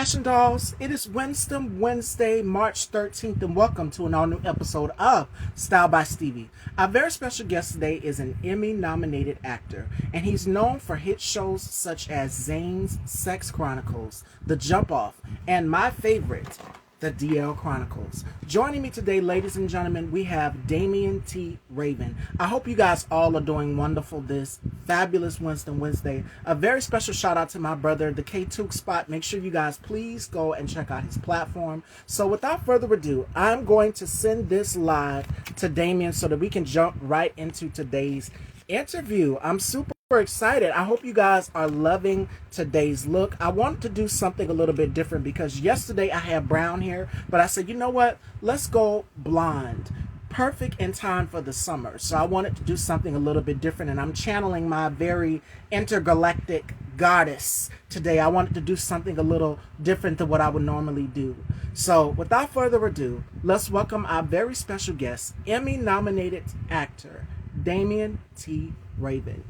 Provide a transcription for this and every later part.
Fashion Dolls, it is Wednesday, March 13th, and welcome to an all new episode of Style by Stevie. Our very special guest today is an Emmy nominated actor, and he's known for hit shows such as Zane's Sex Chronicles, The Jump Off, and my favorite, The DL Chronicles. Joining me today, ladies and gentlemen, we have Damian T. Raven. I hope you guys all are doing wonderful this fabulous Wednesday. A very special shout out to my brother, the K2 Spot. Make sure you guys please go and check out his platform. So without further ado, I'm going to send this live to Damian so that we can jump right into today's interview. I'm super excited. I hope you guys are loving today's look. I wanted to do something a little bit different because yesterday I had brown hair, but I said, you know what? Let's go blonde. Perfect in time for the summer. So I wanted to do something a little bit different, and I'm channeling my very intergalactic goddess today. I wanted to do something a little different than what I would normally do. So without further ado, let's welcome our very special guest, Emmy nominated actor, Damian T. Raven.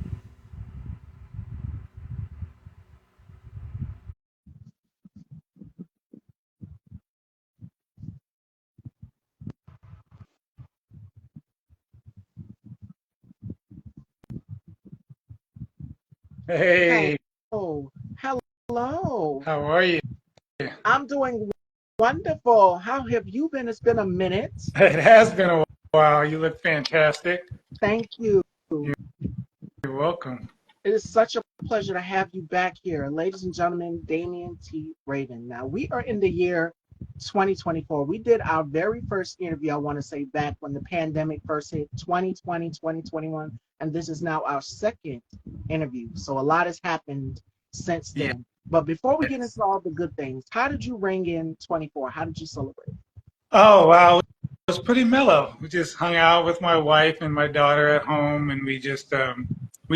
Hey, Hello. Hello. how are you? I'm doing wonderful. How have you been? It's been a minute. It has been a while. You look fantastic. Thank you. You're welcome. It is such a pleasure to have you back here. Ladies and gentlemen, Damian T. Raven. Now, we are in the year 2024. We did our very first interview, I want to say, back when the pandemic first hit, 2020, 2021. And this is now our second interview. So a lot has happened since Yes. then. But before we get into all the good things, how did you ring in 24? How did you celebrate? Oh, wow. It was pretty mellow. We just hung out with my wife and my daughter at home, and we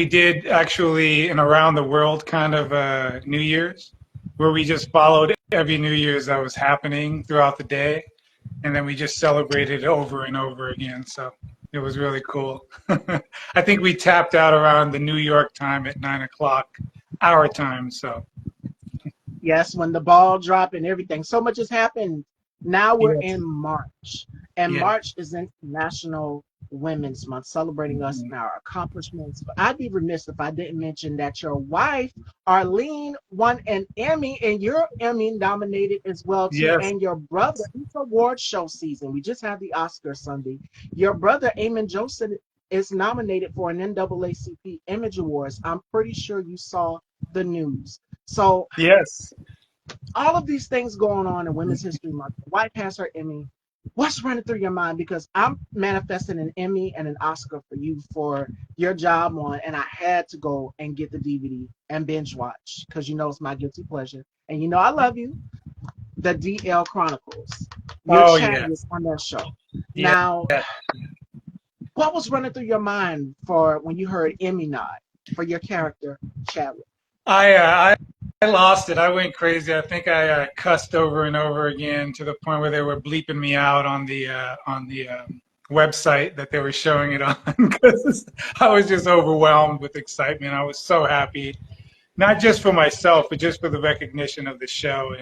did actually an around the world kind of New Year's, where we just followed every New Year's that was happening throughout the day, and then we just celebrated it over and over again. So it was really cool. I think we tapped out around the New York time at 9 o'clock our time. So Yes, when the ball dropped and everything. So much has happened. Now we're yes, in March, and yeah. March is International Women's Month, celebrating us Mhm. and our accomplishments. But I'd be remiss if I didn't mention that your wife, Arlene, won an Emmy, and you're Emmy nominated as well too. Yes, And your brother, it's award show season. We just had the Oscar Sunday. Your brother, Eamon Joseph, is nominated for an NAACP Image Awards. I'm pretty sure you saw the news. So yes. all of these things going on in Women's History Month. The wife has her Emmy. What's running through your mind? Because I'm manifesting an Emmy and an Oscar for you for your job on, and I had to go and get the DVD and binge watch because you know it's my guilty pleasure, and you know I love you. The DL Chronicles. You're Oh, yes. Chadwick on that show. Yeah. Now, what was running through your mind for when you heard Emmy nod for your character Chadwick? I lost it. I went crazy. I think I cussed over and over again to the point where they were bleeping me out on the website that they were showing it on because I was just overwhelmed with excitement. I was so happy, not just for myself, but just for the recognition of the show.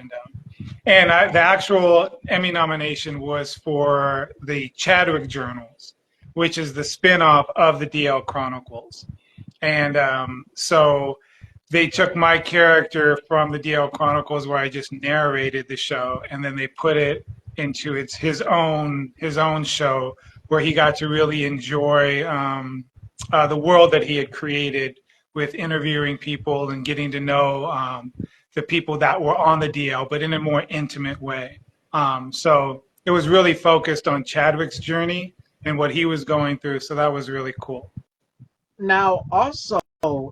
The actual Emmy nomination was for the Chadwick Journals, which is the spinoff of the DL Chronicles. So they took my character from the DL Chronicles, where I just narrated the show, and then they put it into his own show, where he got to really enjoy the world that he had created with interviewing people and getting to know the people that were on the DL, but in a more intimate way. So it was really focused on Chadwick's journey and what he was going through. So that was really cool. Now, also,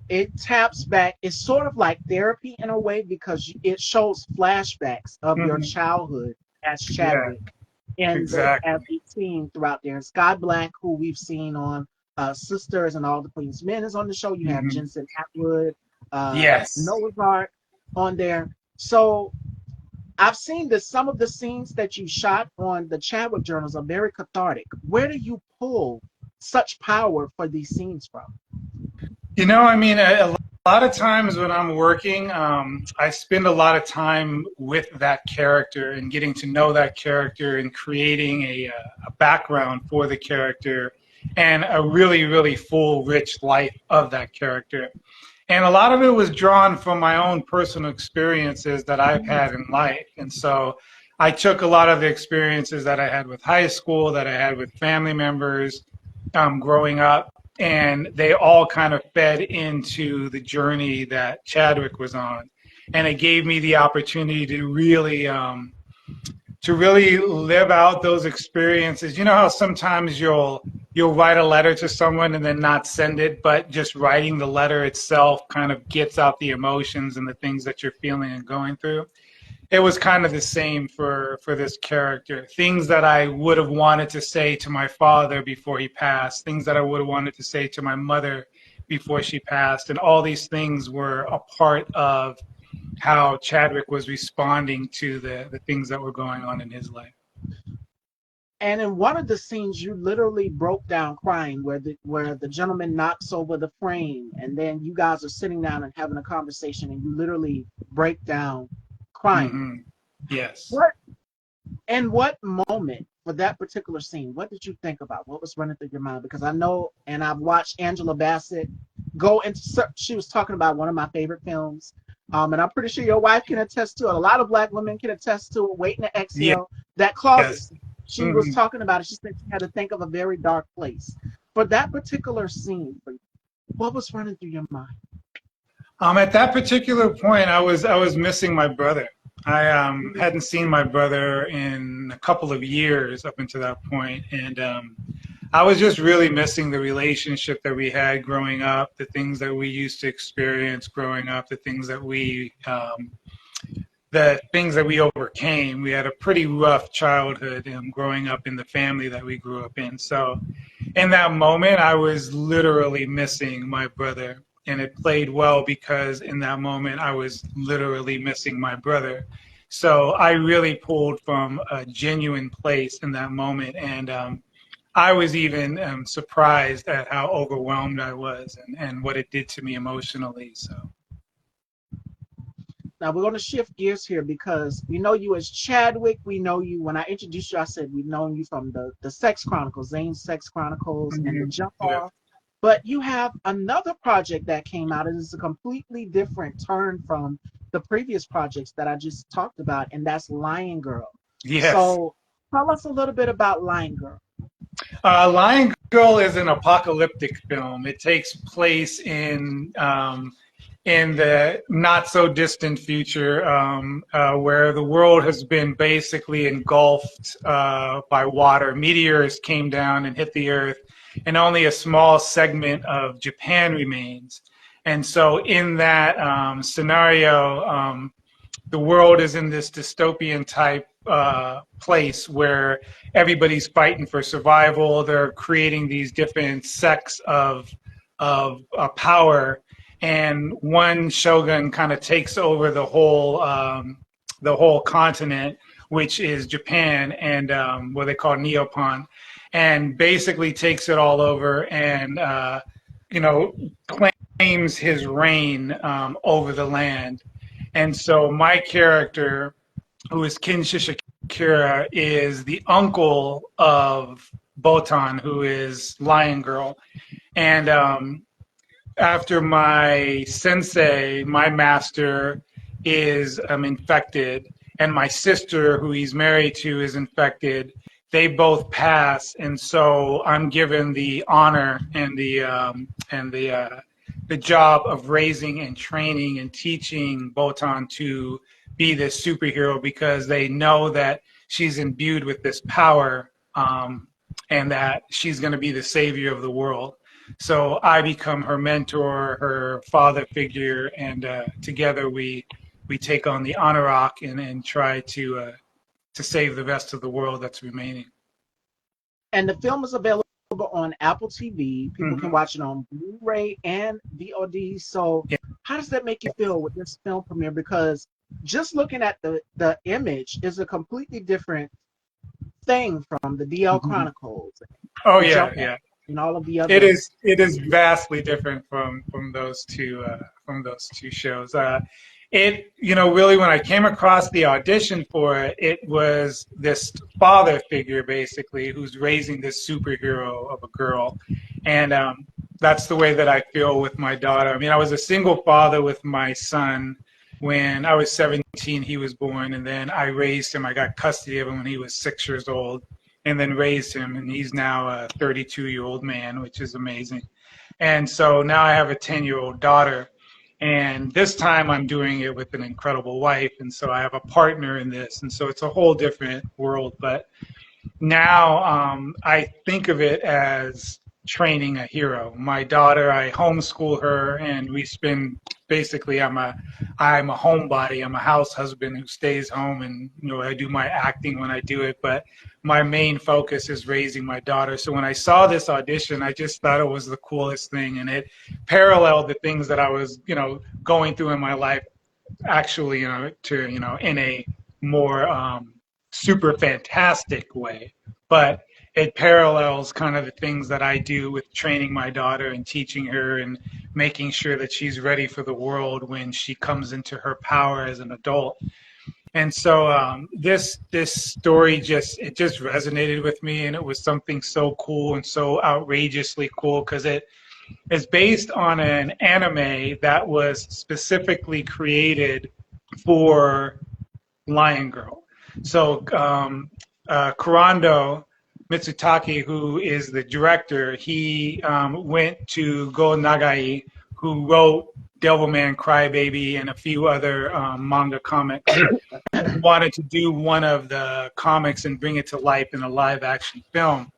it taps back. It's sort of like therapy in a way because it shows flashbacks of your Mhm. childhood as Yeah, Chadwick and as exactly. a teen throughout there. Sky Black, who we've seen on Sisters and All the Queen's Men, is on the show. You have Hmm. Jensen Atwood, Yes. Noah's Ark on there. So I've seen that some of the scenes that you shot on the Chadwick journals are very cathartic. Where do you pull such power for these scenes from? I mean, a lot of times when I'm working, I spend a lot of time with that character and getting to know that character and creating a background for the character and a really, really full, rich life of that character. And a lot of it was drawn from my own personal experiences that I've had in life. And so I took a lot of the experiences that I had with high school, that I had with family members growing up, and they all kind of fed into the journey that Chadwick was on. And it gave me the opportunity to really live out those experiences. You know how sometimes you'll write a letter to someone and then not send it, but just writing the letter itself kind of gets out the emotions and the things that you're feeling and going through. It was kind of the same for this character. Things that I would have wanted to say to my father before he passed, things that I would have wanted to say to my mother before she passed, and all these things were a part of how Chadwick was responding to the things that were going on in his life. And in one of the scenes, you literally broke down crying, where the gentleman knocks over the frame, and then you guys are sitting down and having a conversation, and you literally break down crying. Mm-hmm. Yes. What moment for that particular scene? What did you think about? What was running through your mind? Because I know, and I've watched Angela Bassett go into. She was talking about one of my favorite films. And I'm pretty sure your wife can attest to it. A lot of Black women can attest to it. Waiting to Exhale. Yeah. That closet. Yes. She was talking about it. She said she had to think of a very dark place. For that particular scene, what was running through your mind? At that particular point, I was missing my brother. I hadn't seen my brother in a couple of years up until that point, and I was just really missing the relationship that we had growing up, the things that we used to experience growing up, the things that we overcame. We had a pretty rough childhood growing up in the family that we grew up in. So in that moment, I was literally missing my brother. And it played well because in that moment, I was literally missing my brother. So I really pulled from a genuine place in that moment. And I was even surprised at how overwhelmed I was and what it did to me emotionally. So. Now we're going to shift gears here because we know you as Chadwick. We know you, when I introduced you, I said we've known you from the Sex Chronicles, Zane's Sex Chronicles, and the Jump Off. But you have another project that came out, and it's a completely different turn from the previous projects that I just talked about, and that's Lion Girl. Yes. So tell us a little bit about Lion Girl. Lion Girl is an apocalyptic film. It takes place in the not so distant future, where the world has been basically engulfed by water. Meteors came down and hit the earth, and only a small segment of Japan remains. And so in that scenario, the world is in this dystopian type place where everybody's fighting for survival. They're creating these different sects of power, and one shogun kind of takes over the whole continent, which is Japan, and what they call Neopon, and basically takes it all over and claims his reign over the land. And so my character, who is Kin Shishakira, is the uncle of Botan, who is Lion Girl. And after my sensei, my master, is infected, and my sister, who he's married to, is infected, they both pass, and so I'm given the honor and the job of raising and training and teaching Botan to be this superhero, because they know that she's imbued with this power, and that she's going to be the savior of the world. So I become her mentor, her father figure, and together we take on the Anurok and try to save the rest of the world that's remaining. And the film is available on Apple TV. People can watch it on Blu-ray and VOD. So how does that make you feel with this film premiere? Because just looking at the image is a completely different thing from the DL Chronicles. Oh, yeah. and all of the It other. is vastly different from those two shows. It really when I came across the audition for it, it was this father figure basically who's raising this superhero of a girl, and that's the way that I feel with my daughter. I mean, I was a single father with my son when I was 17. He was born, and then I raised him. I got custody of him when he was 6 years old and then raised him, and he's now a 32-year-old man, which is amazing. And so now I have a 10-year-old daughter, and this time I'm doing it with an incredible wife, and so I have a partner in this, and so it's a whole different world. But now I think of it as training a hero. My daughter, I homeschool her, and we spend basically I'm a homebody. I'm a house husband who stays home, and I do my acting when I do it, but my main focus is raising my daughter. So when I saw this audition, I just thought it was the coolest thing, and it paralleled the things that I was going through in my life, actually in a more super fantastic way, but it parallels kind of the things that I do with training my daughter and teaching her and making sure that she's ready for the world when she comes into her power as an adult. And so this story just resonated with me, and it was something so cool and so outrageously cool because it is based on an anime that was specifically created for Lion Girl. So Kurando Mitsutake, who is the director, he went to Go Nagai, who wrote Devilman Crybaby and a few other manga comics, and wanted to do one of the comics and bring it to life in a live action film.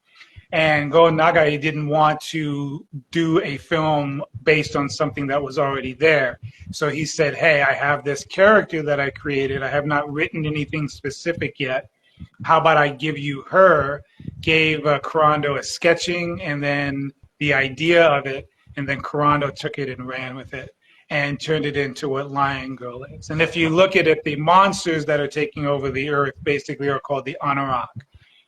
And Go Nagai didn't want to do a film based on something that was already there. So he said, hey, I have this character that I created. I have not written anything specific yet. How about I give you her? Gave Kurando a sketching and then the idea of it, and then Kurando took it and ran with it and turned it into what Lion Girl is. And if you look at it, the monsters that are taking over the earth basically are called the Anorak,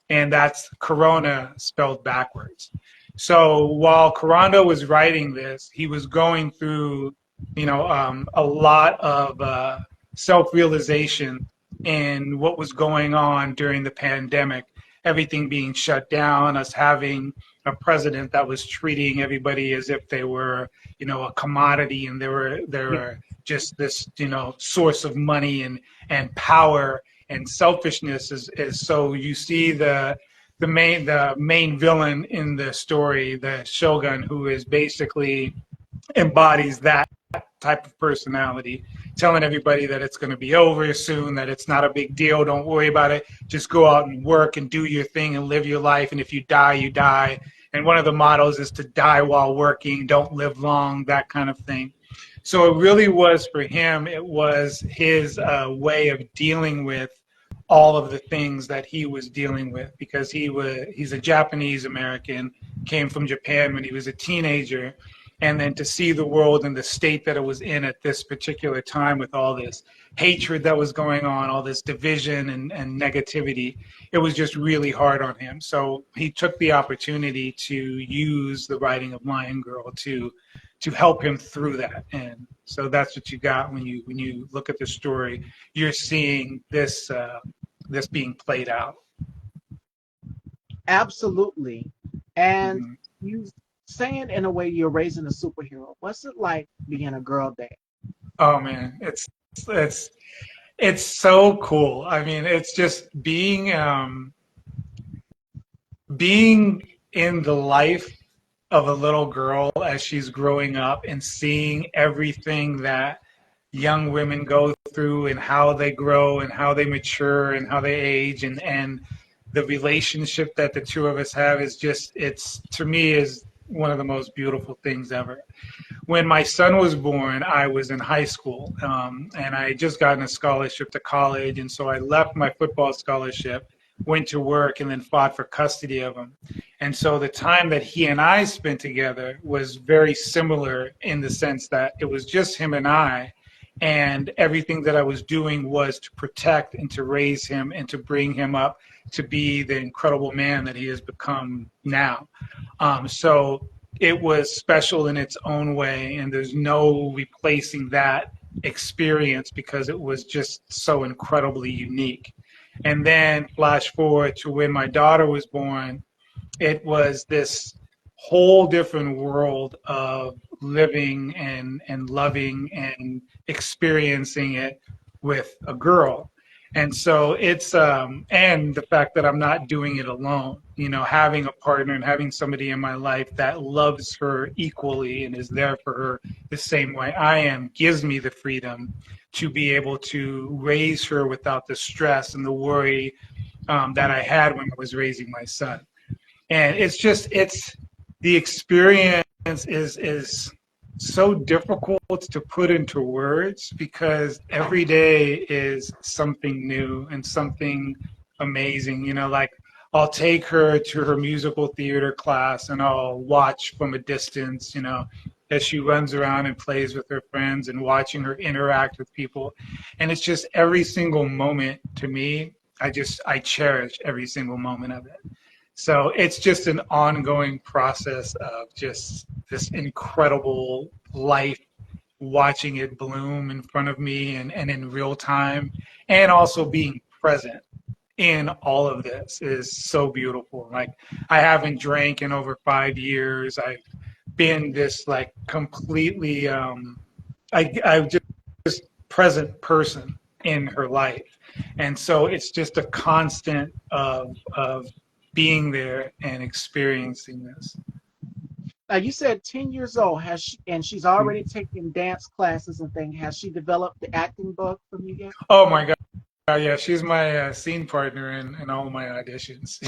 and that's Corona spelled backwards. So while Kurando was writing this, he was going through, a lot of self-realization in what was going on during the pandemic, everything being shut down, us having a president that was treating everybody as if they were, a commodity, and they were just this, source of money and power and selfishness is so you see the main villain in the story, the Shogun, who is basically embodies that type of personality, telling everybody that it's going to be over soon, that it's not a big deal, don't worry about it, just go out and work and do your thing and live your life, and if you die, you die. And one of the mottos is to die while working, don't live long, that kind of thing. So it really was for him, it was his way of dealing with all of the things that he was dealing with, because he's a Japanese American, came from Japan when he was a teenager, and then to see the world and the state that it was in at this particular time with all this hatred that was going on, all this division and negativity, it was just really hard on him. So he took the opportunity to use the writing of Lion Girl to help him through that. And so that's what you got when you look at the story. You're seeing this being played out. Absolutely. And Mm-hmm. you saying in a way you're raising a superhero. What's it like being a girl dad? Oh man, it's so cool. I mean, it's just being in the life of a little girl as she's growing up and seeing everything that young women go through and how they grow and how they mature and how they age, and the relationship that the two of us have is just, it's, to me, is one of the most beautiful things ever. When my son was born, I was in high school, and I had just gotten a scholarship to college, and so I left my football scholarship, went to work, and then fought for custody of him. And so the time that he and I spent together was very similar in the sense that it was just him and I, And everything that I was doing was to protect and to raise him and to bring him up to be the incredible man that he has become now. So it was special in its own way, and there's no replacing that experience because it was just so incredibly unique. And then flash forward to when my daughter was born, it was this whole different world of living and loving and experiencing it with a girl. And so it's and the fact that I'm not doing it alone, you know, having a partner and having somebody in my life that loves her equally and is there for her the same way I am gives me the freedom to be able to raise her without the stress and the worry that I had when I was raising my son. And it's the experience is so difficult to put into words because every day is something new and something amazing. You know, like I'll take her to her musical theater class and I'll watch from a distance, you know, as she runs around and plays with her friends and watching her interact with people. And it's just every single moment to me, I cherish every single moment of it. So it's just an ongoing process of just this incredible life, watching it bloom in front of me and in real time, and also being present in all of this is so beautiful. Like I haven't drank in over 5 years. I've been this like completely, I've just present person in her life. And so it's just a constant of being there and experiencing this. Now you said 10 years old. Has she, and she's already taken dance classes and things. Has she developed the acting bug from you yet? Oh my God. Yeah, she's my scene partner in all my auditions.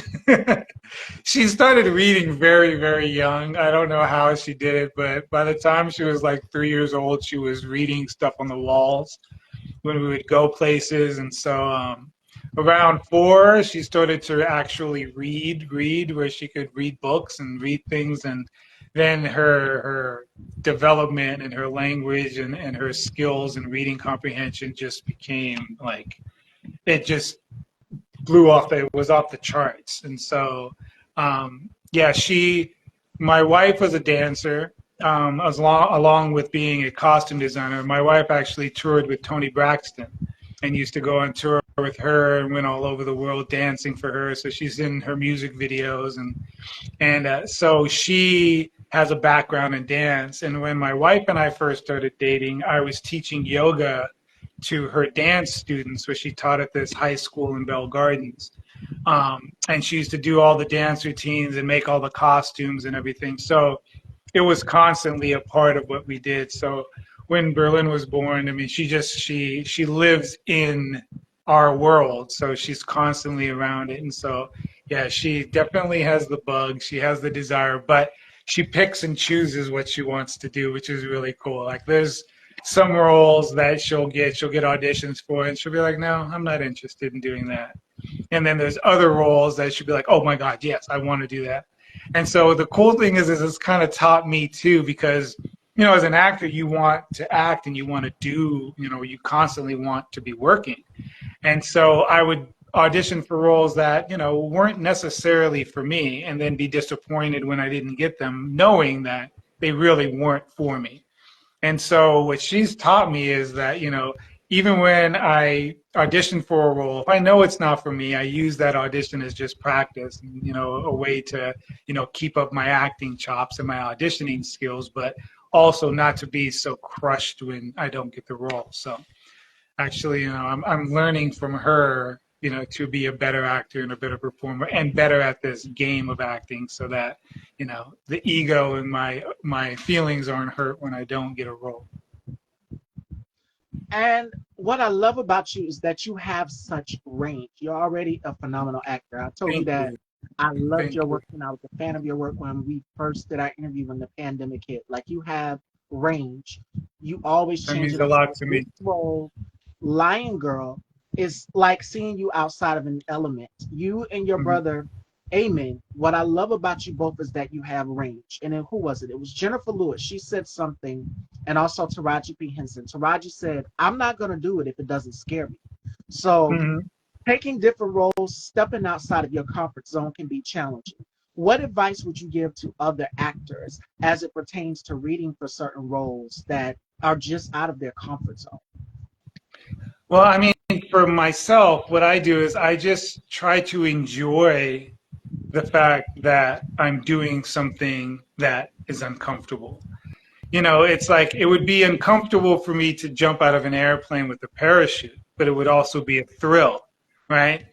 She started reading very, very young. I don't know how she did it, but by the time she was like 3 years old, she was reading stuff on the walls when we would go places. And so around 4, she started to actually read, where she could read books and read things. And then her development and her language and her skills and reading comprehension just became like, it just blew off. It was off the charts. And so, yeah, my wife was a dancer, along with being a costume designer. My wife actually toured with Toni Braxton and used to go on tour with her and went all over the world dancing for her. So she's in her music videos and so she has a background in dance. And when my wife and I first started dating, I was teaching yoga to her dance students, which she taught at this high school in Bell Gardens. And she used to do all the dance routines and make all the costumes and everything. So it was constantly a part of what we did. So when Berlin was born, I mean, she lives in our world, so she's constantly around it. And so, yeah, she definitely has the bug. She has the desire, but she picks and chooses what she wants to do, which is really cool. Like there's some roles that she'll get auditions for, and she'll be like, no, I'm not interested in doing that. And then there's other roles that she'll be like, oh my God, yes, I want to do that. And so the cool thing is it's kind of taught me too, because, you know, as an actor, you want to act and you want to do, you know, you constantly want to be working. And so I would audition for roles that, you know, weren't necessarily for me and then be disappointed when I didn't get them, knowing that they really weren't for me. And so what she's taught me is that, you know, even when I audition for a role, if I know it's not for me, I use that audition as just practice, you know, a way to, you know, keep up my acting chops and my auditioning skills, but also not to be so crushed when I don't get the role. So actually, you know, I'm learning from her, you know, to be a better actor and a better performer and better at this game of acting, so that, you know, the ego and my feelings aren't hurt when I don't get a role. And what I love about you is that you have such range. You're already a phenomenal actor. I told you Thank that you. I loved Thank your you. work and I was a fan of your work when we first did our interview when the pandemic hit. Like you have range. You always That change means it a up. lot to This me. role, Lion Girl, is like seeing you outside of an element. You and your Mhm. brother, Amen. What I love about you both is that you have range. And then who was it? It was Jennifer Lewis. She said something and also Taraji P. Henson. Taraji said, I'm not going to do it if it doesn't scare me. So Hmm. taking different roles, stepping outside of your comfort zone can be challenging. What advice would you give to other actors as it pertains to reading for certain roles that are just out of their comfort zone? Well, I mean, for myself, what I do is I just try to enjoy the fact that I'm doing something that is uncomfortable. You know, it's like it would be uncomfortable for me to jump out of an airplane with a parachute, but it would also be a thrill, right?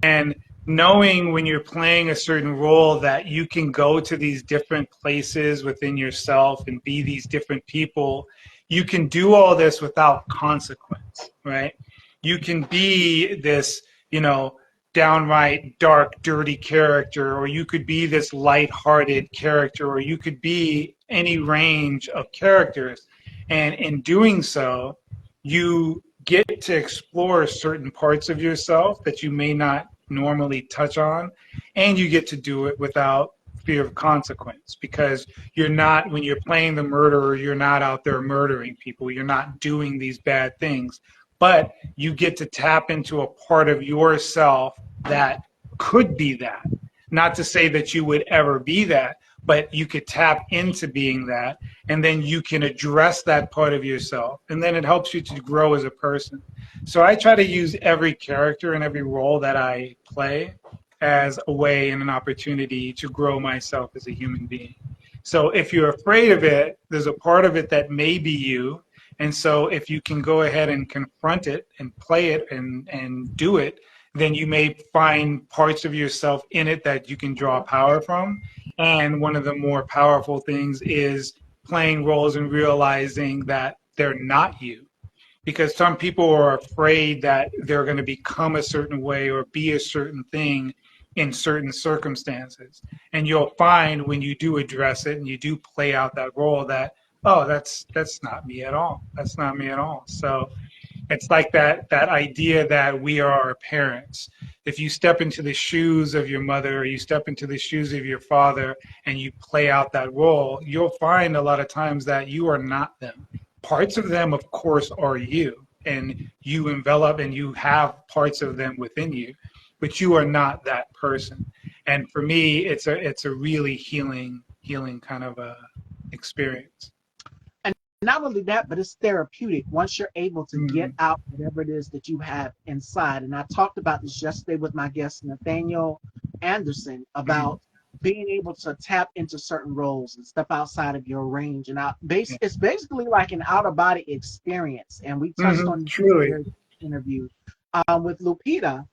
And knowing when you're playing a certain role that you can go to these different places within yourself and be these different people, you can do all this without consequence, right? You can be this, you know, downright dark, dirty character, or you could be this light-hearted character, or you could be any range of characters. And in doing so, you get to explore certain parts of yourself that you may not normally touch on, and you get to do it without fear of consequence because you're not, when you're playing the murderer, you're not out there murdering people, you're not doing these bad things, but you get to tap into a part of yourself that could be that. Not to say that you would ever be that, but you could tap into being that, and then you can address that part of yourself, and then it helps you to grow as a person. So I try to use every character and every role that I play as a way and an opportunity to grow myself as a human being. So if you're afraid of it, there's a part of it that may be you, and so if you can go ahead and confront it and play it and do it, then you may find parts of yourself in it that you can draw power from. And one of the more powerful things is playing roles and realizing that they're not you. Because some people are afraid that they're going to become a certain way or be a certain thing in certain circumstances. And you'll find when you do address it and you do play out that role that, oh, that's not me at all. That's not me at all. So it's like that idea that we are our parents. If you step into the shoes of your mother or you step into the shoes of your father and you play out that role, you'll find a lot of times that you are not them. Parts of them, of course, are you, and you envelop and you have parts of them within you, but you are not that person. And for me, it's a really healing kind of a experience. And not only that, but it's therapeutic once you're able to get Mm-hmm. out whatever it is that you have inside. And I talked about this yesterday with my guest, Nathaniel Anderson, about being able to tap into certain roles and step outside of your range. And Yeah. it's basically like an out of body experience. And we touched Mm-hmm. on this in a Truly. very interview with Lupita.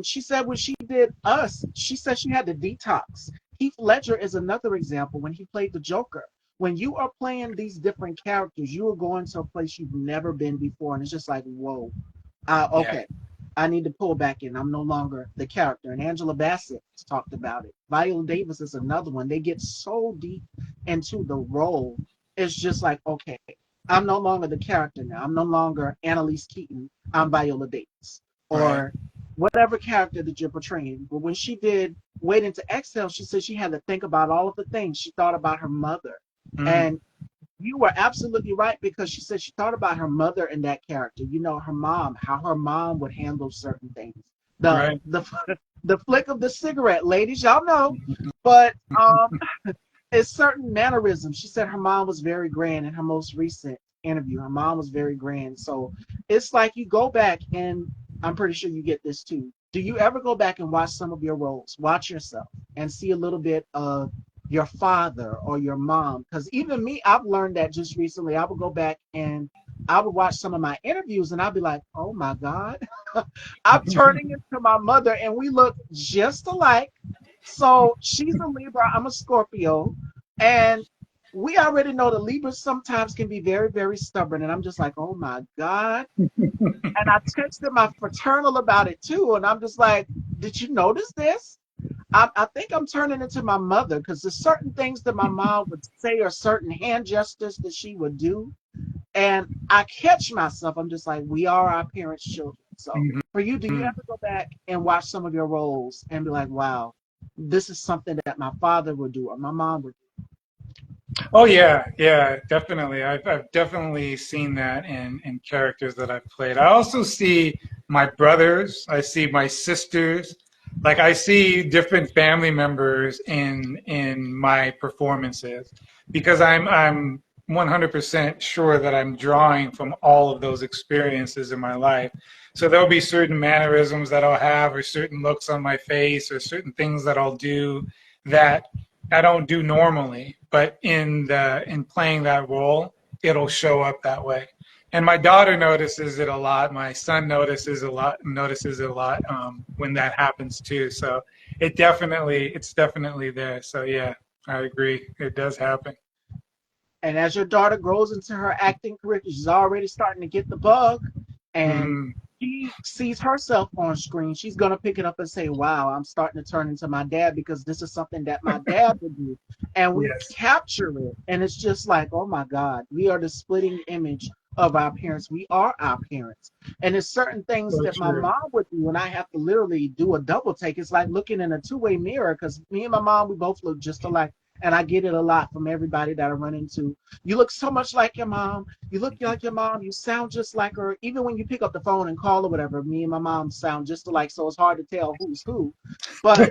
She said when she did Us, she said she had to detox. Heath Ledger is another example when he played the Joker. When you are playing these different characters, you are going to a place you've never been before, and it's just like, whoa, Yeah. okay, I need to pull back in. I'm no longer the character. And Angela Bassett talked about it. Viola Davis is another one. They get so deep into the role. It's just like, okay, I'm no longer the character now. I'm no longer Annalise Keaton. I'm Viola Davis. Right. Or whatever character that you're portraying. But when she did Waiting to Exhale, she said she had to think about all of the things. She thought about her mother. Mm. And you were absolutely right because she said she thought about her mother and that character. You know, her mom, how her mom would handle certain things. The Right. the the flick of the cigarette, ladies, y'all know. But it's certain mannerisms. She said her mom was very grand in her most recent interview. Her mom was very grand. So it's like you go back and I'm pretty sure you get this too. Do you ever go back and watch some of your roles, watch yourself and see a little bit of your father or your mom? Because even me, I've learned that just recently. I would go back and I would watch some of my interviews and I'd be like, oh my God, I'm turning into my mother and we look just alike. So she's a Libra, I'm a Scorpio, and we already know the Libras sometimes can be very, very stubborn. And I'm just like, oh my God. And I texted my fraternal about it too. And I'm just like, did you notice this? I think I'm turning into my mother because there's certain things that my mom would say or certain hand gestures that she would do. And I catch myself. I'm just like, we are our parents' children. So for you, do you Mhm. ever go back and watch some of your roles and be like, wow, this is something that my father would do or my mom would do? Oh yeah, yeah, definitely. I've definitely seen that in characters that I've played. I also see my brothers, I see my sisters, like I see different family members in my performances because I'm 100% sure that I'm drawing from all of those experiences in my life. So there'll be certain mannerisms that I'll have or certain looks on my face or certain things that I'll do that I don't do normally, but in playing that role, it'll show up that way. And my daughter notices it a lot. My son notices it a lot when that happens too. So it's definitely there. So yeah, I agree. It does happen. And as your daughter grows into her acting career, she's already starting to get the bug, and Hmm. she sees herself on screen, she's gonna pick it up and say, "Wow, I'm starting to turn into my dad because this is something that my dad would do," and we Yes, capture it, and it's just like, "Oh my God, we are the splitting image of our parents. We are our parents." And there's certain things so that my true. mom would do, and I have to literally do a double take. It's like looking in a two-way mirror because me and my mom, we both look just alike. And I get it a lot from everybody that I run into. You look so much like your mom. You look like your mom. You sound just like her. Even when you pick up the phone and call or whatever, me and my mom sound just alike. So it's hard to tell who's who. But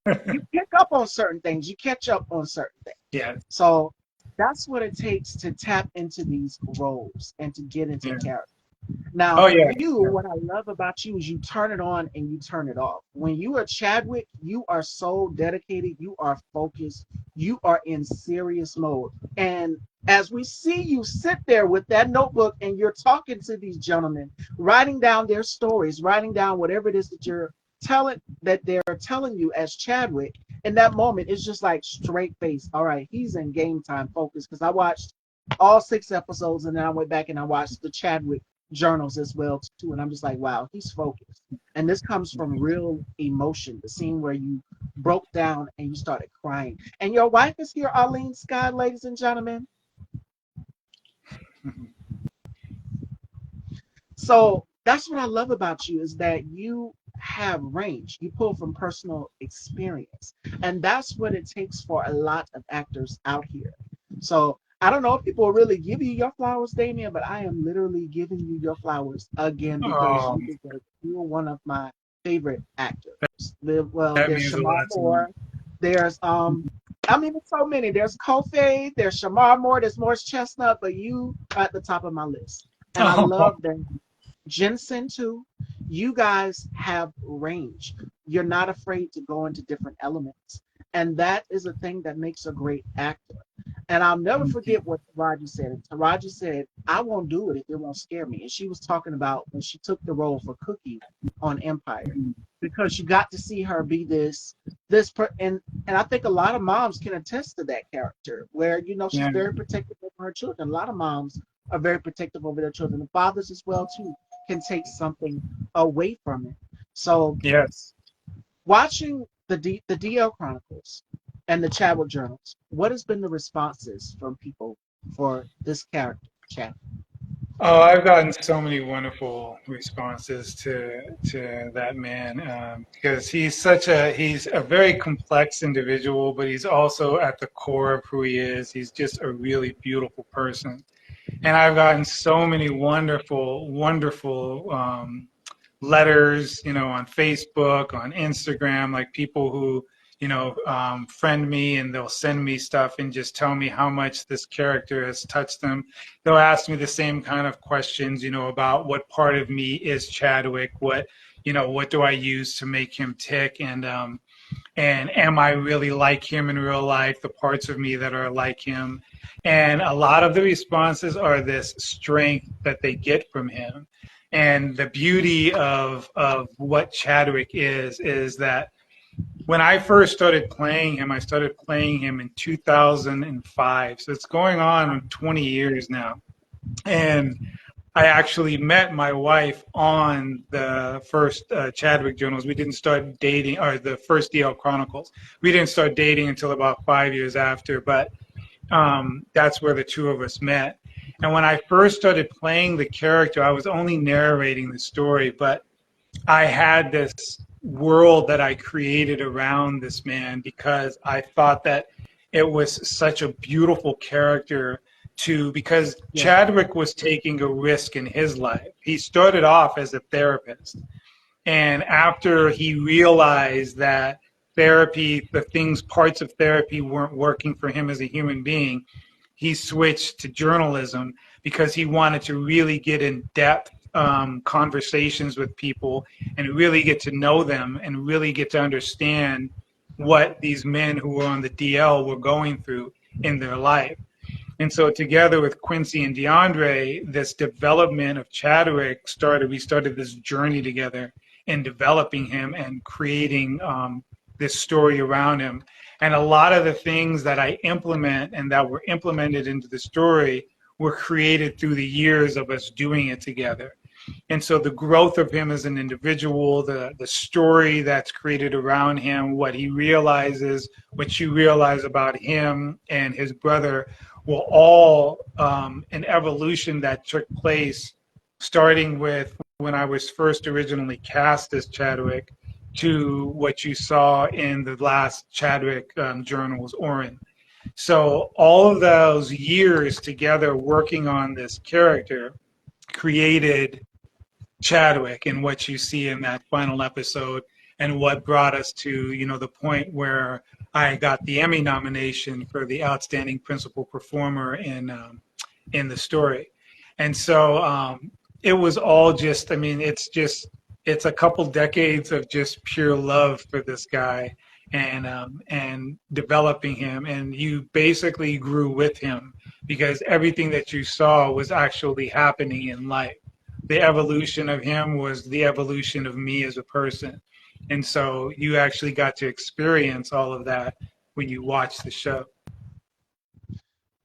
you pick up on certain things. You catch up on certain things. Yeah, So that's what it takes to tap into these roles and to get into yeah. character. Oh Now, yeah, you, yeah. what I love about you is you turn it on and you turn it off. When you are Chadwick, you are so dedicated, you are focused, you are in serious mode. And as we see you sit there with that notebook and you're talking to these gentlemen, writing down their stories, writing down whatever it is that you're telling that they're telling you as Chadwick, in that moment, it's just like straight face. All right, he's in game time focus because I watched all 6 episodes and then I went back and I watched the Chadwick journals as well too, and I'm just like, wow, he's focused. And this comes from real emotion. The scene where you broke down and you started crying. And your wife is here, Arlene Scott, ladies and gentlemen. So that's what I love about you is that you have range. You pull from personal experience. And that's what it takes for a lot of actors out here. So I don't know if people will really give you your flowers, Damian, but I am literally giving you your flowers again because Oh, you deserve it. You're one of my favorite actors. Well, that there's means a Shamar lot to me. Moore. There's I mean, there's so many. There's Kofi, there's Shamar Moore, there's Morris Chestnut, but you are at the top of my list. And I Oh, love that Jensen too. You guys have range. You're not afraid to go into different elements. And that is a thing that makes a great actor. And I'll never thank you. forget what Taraji said. Taraji said, I won't do it if it won't scare me. And she was talking about when she took the role for Cookie on Empire. Because you got to see her be and I think a lot of moms can attest to that character where she's Yeah. very protective over her children. A lot of moms are very protective over their children. The fathers as well too can take something away from it. So Yes. watching the DL Chronicles and the Chadwick Journals, what has been the responses from people for this character, Chad? Oh, I've gotten so many wonderful responses to that man because he's a very complex individual, but he's also at the core of who he is. He's just a really beautiful person, and I've gotten so many wonderful letters, on Facebook, on Instagram, like people who, friend me and they'll send me stuff and just tell me how much this character has touched them. They'll ask me the same kind of questions, about what part of me is Chadwick, what do I use to make him tick, and am I really like him in real life, the parts of me that are like him. And a lot of the responses are this strength that they get from him. And the beauty of what Chadwick is that when I first started playing him, I started playing him in 2005. So it's going on 20 years now. And I actually met my wife on the first Chadwick journals. We didn't start dating, or the first DL Chronicles. We didn't start dating until about 5 years after, but that's where the two of us met. And when I first started playing the character, I was only narrating the story, but I had this world that I created around this man because I thought that it was such a beautiful character because Yeah. Chadwick was taking a risk in his life. He started off as a therapist, and after he realized that therapy, the things, parts of therapy weren't working for him as a human being, he switched to journalism because he wanted to really get in depth conversations with people and really get to know them and really get to understand what these men who were on the DL were going through in their life. And so together with Quincy and DeAndre, this development of Chadwick we started this journey together in developing him and creating this story around him. And a lot of the things that I implement and that were implemented into the story were created through the years of us doing it together. And so the growth of him as an individual, the story that's created around him, what he realizes, what you realize about him and his brother, were all an evolution that took place starting with when I was first originally cast as Chadwick to what you saw in the last Chadwick journals, Orin. So all of those years together working on this character created Chadwick and what you see in that final episode, and what brought us to, the point where I got the Emmy nomination for the Outstanding Principal Performer in the story. And so it was all just, it's a couple decades of just pure love for this guy and developing him. And you basically grew with him because everything that you saw was actually happening in life. The evolution of him was the evolution of me as a person. And so you actually got to experience all of that when you watch the show.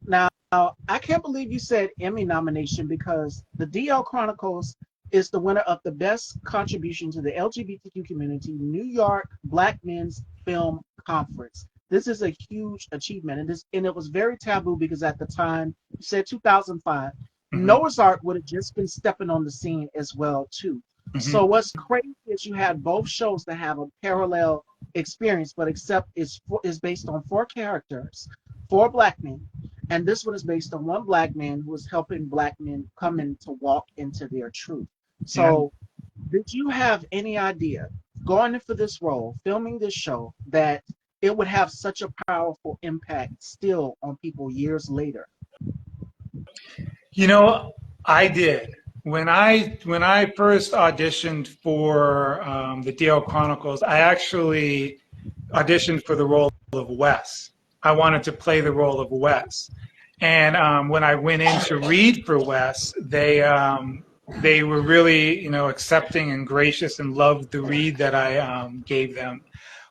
Now, I can't believe you said Emmy nomination, because the DL Chronicles is the winner of the Best Contribution to the LGBTQ Community New York Black Men's Film Conference. This is a huge achievement, and it was very taboo because at the time, you said 2005, Noah's Ark would have just been stepping on the scene as well too. So what's crazy is you had both shows that have a parallel experience, but except is based on 4 characters, 4 Black men, and this one is based on 1 Black man who is helping Black men come in to walk into their truth. So did you have any idea going in for this role, filming this show, that it would have such a powerful impact still on people years later? I did. When I first auditioned for the DL Chronicles, I actually auditioned for the role of Wes. I wanted to play the role of Wes. And when I went in to read for Wes, they were really, accepting and gracious and loved the read that I gave them.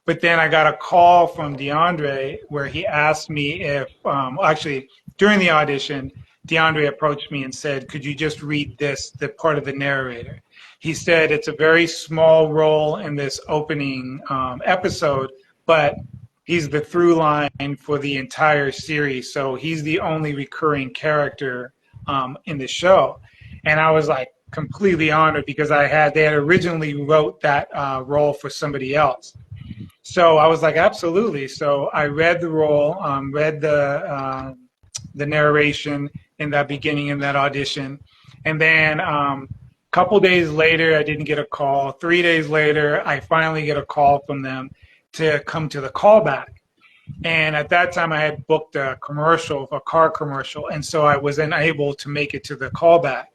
But then I got a call from DeAndre where he asked me if, actually, during the audition, DeAndre approached me and said, could you just read the part of the narrator? He said, it's a very small role in this opening episode, but he's the through line for the entire series. So he's the only recurring character in the show. And I was like completely honored because they had originally wrote that role for somebody else. So I was like, absolutely. So I read the role, read the narration in that beginning in that audition. And then a couple days later, I didn't get a call. 3 days later, I finally get a call from them to come to the callback. And at that time, I had booked a car commercial. And so I was unable to make it to the callback.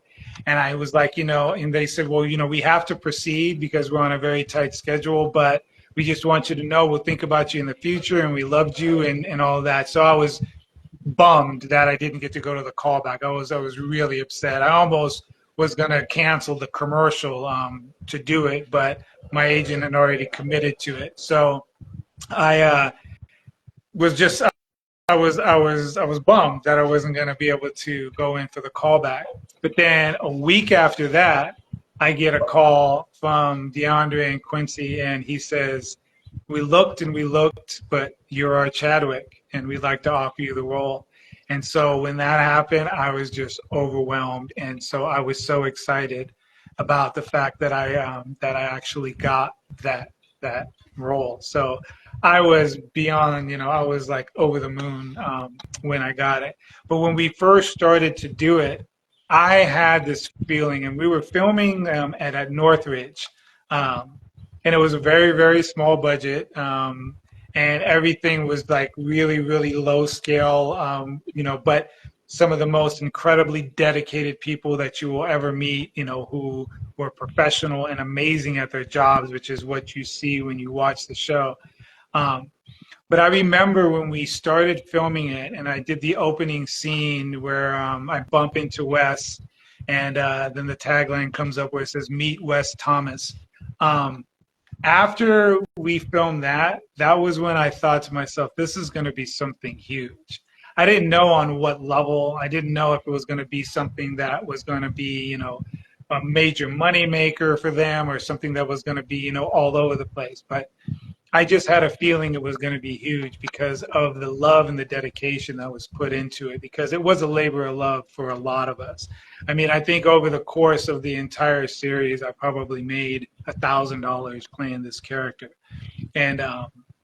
And I was like, and they said, well, we have to proceed because we're on a very tight schedule, but we just want you to know we'll think about you in the future and we loved you and all that. So I was bummed that I didn't get to go to the callback. I was really upset. I almost was going to cancel the commercial to do it, but my agent had already committed to it. So I was just I was bummed that I wasn't going to be able to go in for the callback. But then a week after that, I get a call from DeAndre and Quincy, and he says, we looked and we looked, but you're our Chadwick, and we'd like to offer you the role. And so when that happened, I was just overwhelmed. And so I was so excited about the fact that I actually got that that role. So I was beyond, I was like over the moon when I got it. But when we first started to do it, I had this feeling, and we were filming at Northridge, um, and it was a very, very small budget, and everything was like really, really low scale, but some of the most incredibly dedicated people that you will ever meet, who were professional and amazing at their jobs, which is what you see when you watch the show. Um, but I remember when we started filming it, and I did the opening scene where I bump into Wes, and then the tagline comes up where it says "Meet Wes Thomas." Um, After we filmed that, that was when I thought to myself, "This is going to be something huge." I didn't know on what level. I didn't know if it was going to be something that was going to be, a major money maker for them, or something that was going to be, all over the place. But I just had a feeling it was going to be huge because of the love and the dedication that was put into it, because it was a labor of love for a lot of us. I mean, I think over the course of the entire series, I probably made $1,000 playing this character. And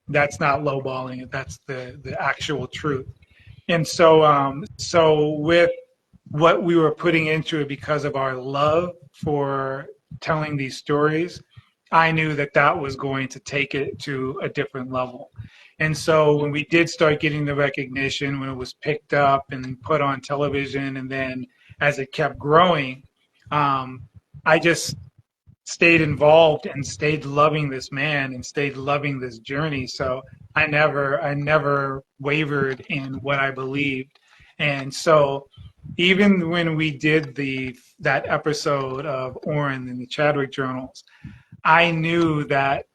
that's not lowballing it. That's the actual truth. And so with what we were putting into it because of our love for telling these stories, I knew that that was going to take it to a different level. And so when we did start getting the recognition, when it was picked up and put on television, and then as it kept growing, I just stayed involved and stayed loving this man and stayed loving this journey. So I never wavered in what I believed. And so even when we did that episode of Oren in the Chadwick Journals, I knew that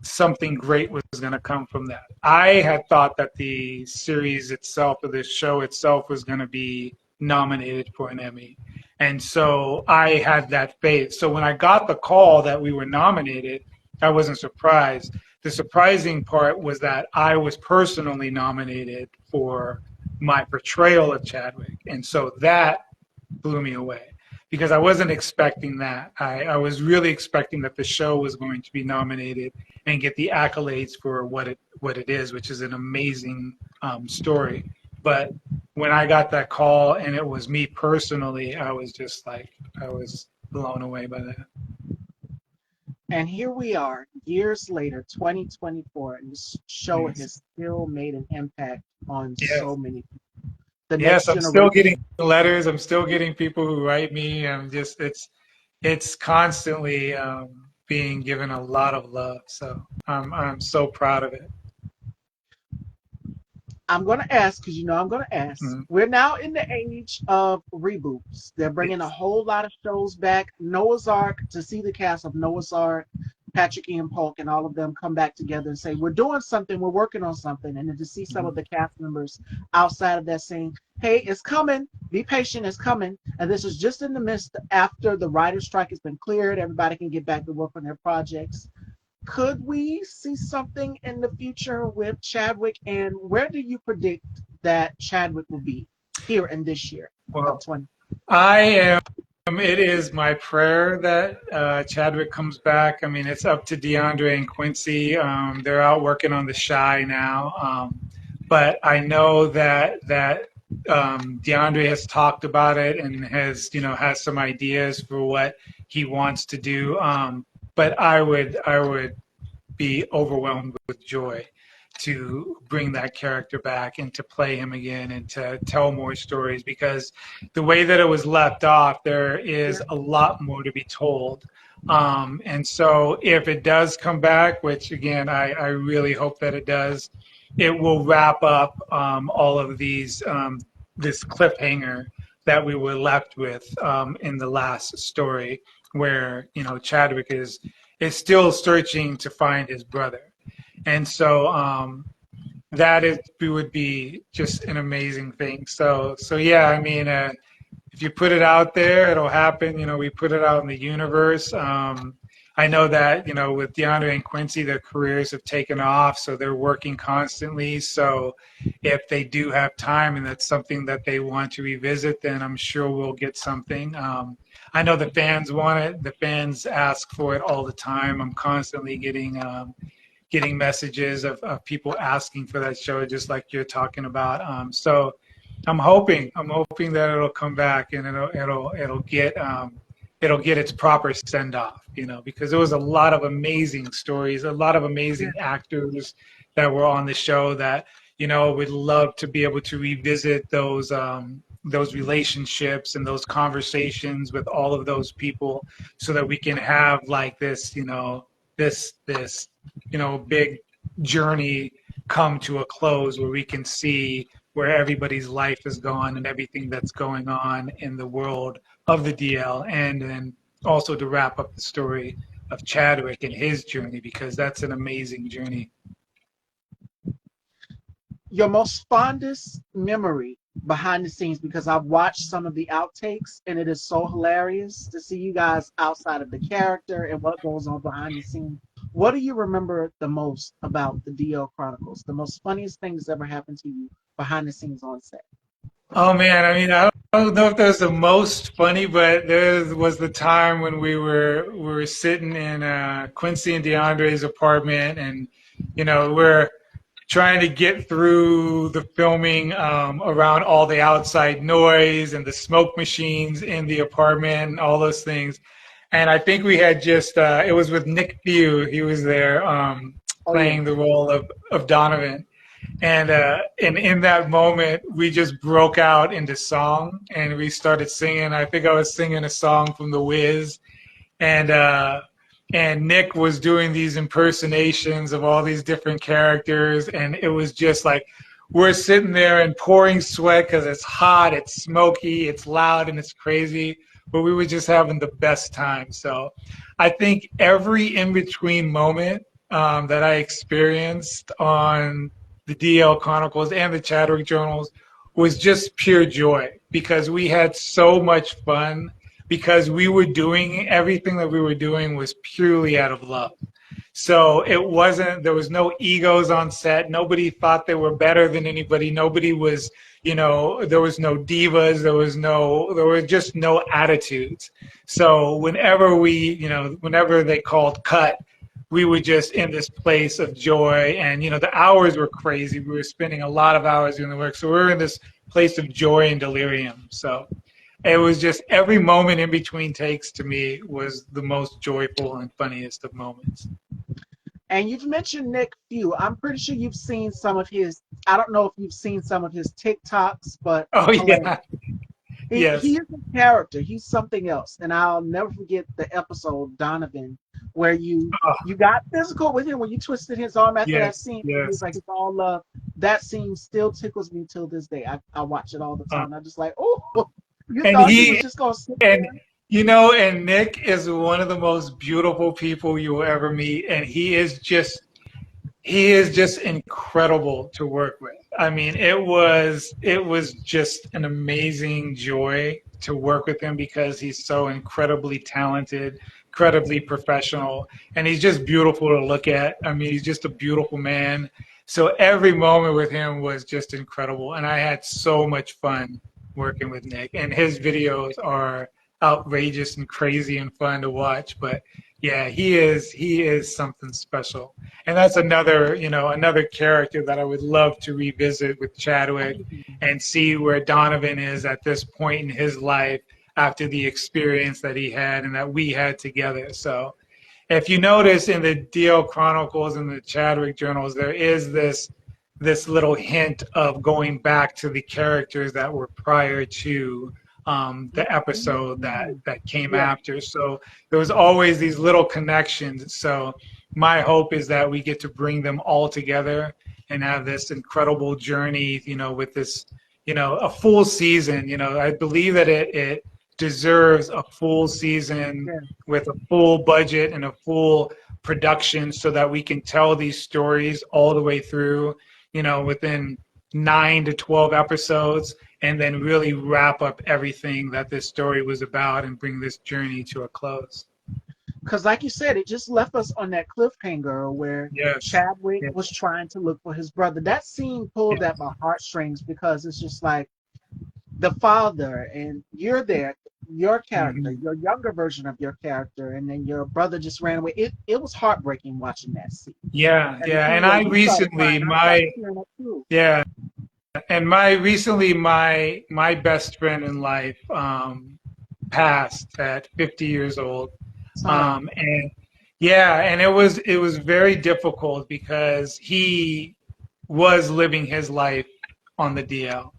something great was going to come from that. I had thought that the series itself, or the show itself, was going to be nominated for an Emmy. And so I had that faith. So when I got the call that we were nominated, I wasn't surprised. The surprising part was that I was personally nominated for my portrayal of Chadwick. And so that blew me away, because I wasn't expecting that. I was really expecting that the show was going to be nominated and get the accolades for what it is, which is an amazing story. But when I got that call and it was me personally, I was just like, I was blown away by that. And here we are, years later, 2024, and this show Yes. has still made an impact on Yes. so many people. The Yes, next I'm still getting generation. letters. I'm still getting people who write me. It's constantly being given a lot of love. So I'm so proud of it. I'm going to ask, because you know I'm going to ask. Mm. We're now in the age of reboots. They're bringing a Yes. whole lot of shows back. Noah's Ark, to see the cast of Noah's Ark, Patrick Ian Polk, and all of them come back together and say, we're doing something, we're working on something. And then to see some of the cast members outside of that saying, hey, it's coming, be patient, it's coming. And this is just in the midst after the writer's strike has been cleared, everybody can get back to work on their projects. Could we see something in the future with Chadwick? And where do you predict that Chadwick will be here in this year of Well, 20? I am. It is my prayer that Chadwick comes back. I mean, it's up to DeAndre and Quincy. They're out working on The Shy now, but I know that DeAndre has talked about it and has some ideas for what he wants to do. But I would be overwhelmed with joy to bring that character back and to play him again and to tell more stories, because the way that it was left off, there is a lot more to be told. And so if it does come back, which again, I really hope that it does, it will wrap up all of this cliffhanger that we were left with in the last story, where Chadwick is still searching to find his brother. And so would be just an amazing thing. So yeah, I mean, if you put it out there, it'll happen. We put it out in the universe. I know that, with DeAndre and Quincy, their careers have taken off, so they're working constantly. So if they do have time and that's something that they want to revisit, then I'm sure we'll get something. I know the fans want it. The fans ask for it all the time. I'm constantly getting messages of people asking for that show, just like you're talking about. So I'm hoping that it'll come back and it'll get its proper send off, because there was a lot of amazing stories, a lot of amazing actors that were on the show that, would love to be able to revisit those relationships and those conversations with all of those people so that we can have like this, this big journey come to a close where we can see where everybody's life has gone and everything that's going on in the world of the DL, and then also to wrap up the story of Chadwick and his journey, because that's an amazing journey. Your most fondest memory behind the scenes, because I've watched some of the outtakes and it is so hilarious to see you guys outside of the character and what goes on behind the scenes. What do you remember the most about the DL Chronicles? The most funniest things ever happened to you behind the scenes on set? Oh man, I mean, I don't know if that was the most funny, but there was the time when we were sitting in Quincy and DeAndre's apartment, and we're trying to get through the filming around all the outside noise and the smoke machines in the apartment and all those things. And I think we had just it was with Nick Few. He was there Oh yeah. playing the role of Donovan. And in that moment, we just broke out into song and we started singing. I think I was singing a song from The Wiz, and Nick was doing these impersonations of all these different characters, and it was just like we're sitting there and pouring sweat because it's hot, it's smoky, it's loud, and it's crazy. But we were just having the best time. So I think every in between moment that I experienced on the DL Chronicles and the Chadwick Journals was just pure joy, because we had so much fun, because we were doing everything that we were doing was purely out of love. So there was no egos on set. Nobody thought they were better than anybody. Nobody was, there was no divas. There were just no attitudes. So whenever they called cut, we were just in this place of joy, and the hours were crazy. We were spending a lot of hours doing the work, so we were in this place of joy and delirium. So it was just every moment in between takes to me was the most joyful and funniest of moments. And you've mentioned Nick Few. I'm pretty sure you've seen some of his. I don't know if you've seen some of his TikToks, but Oh yeah, yes. He is a character. He's something else. And I'll never forget the episode Donovan, where you got physical with him, when you twisted his arm after that scene. Yes. He was like, it's all love. That scene still tickles me till this day. I watch it all the time. I'm just like, oh, you thought he was just gonna sit there? And Nick is one of the most beautiful people you will ever meet, and he is just incredible to work with. I mean, it was just an amazing joy to work with him, because he's so incredibly talented, incredibly professional, and he's just beautiful to look at. I mean, he's just a beautiful man. So every moment with him was just incredible, and I had so much fun working with Nick, and his videos are outrageous and crazy and fun to watch. But yeah, he is something special. And that's another character that I would love to revisit with Chadwick and see where Donovan is at this point in his life after the experience that he had and that we had together. So if you notice in the DL Chronicles and the Chadwick Journals, there is this little hint of going back to the characters that were prior to the episode that came after. So there was always these little connections. So my hope is that we get to bring them all together and have this incredible journey, with this, a full season. I believe that it deserves a full season with a full budget and a full production, so that we can tell these stories all the way through, within 9 to 12 episodes, and then really wrap up everything that this story was about and bring this journey to a close. because like you said, it just left us on that cliffhanger where Yes. Chadwick Yeah. was trying to look for his brother. That scene pulled Yeah. at my heartstrings because it's just like the father, and you're there, your character, Mhm. your younger version of your character, and then your brother just ran away. It was heartbreaking watching that scene. Yeah. And the Yeah. scene And where I you started recently, crying, I started tearing up too. yeah. And my best friend in life passed at 50 years old. Sorry. And yeah, and it was very difficult because he was living his life on the DL.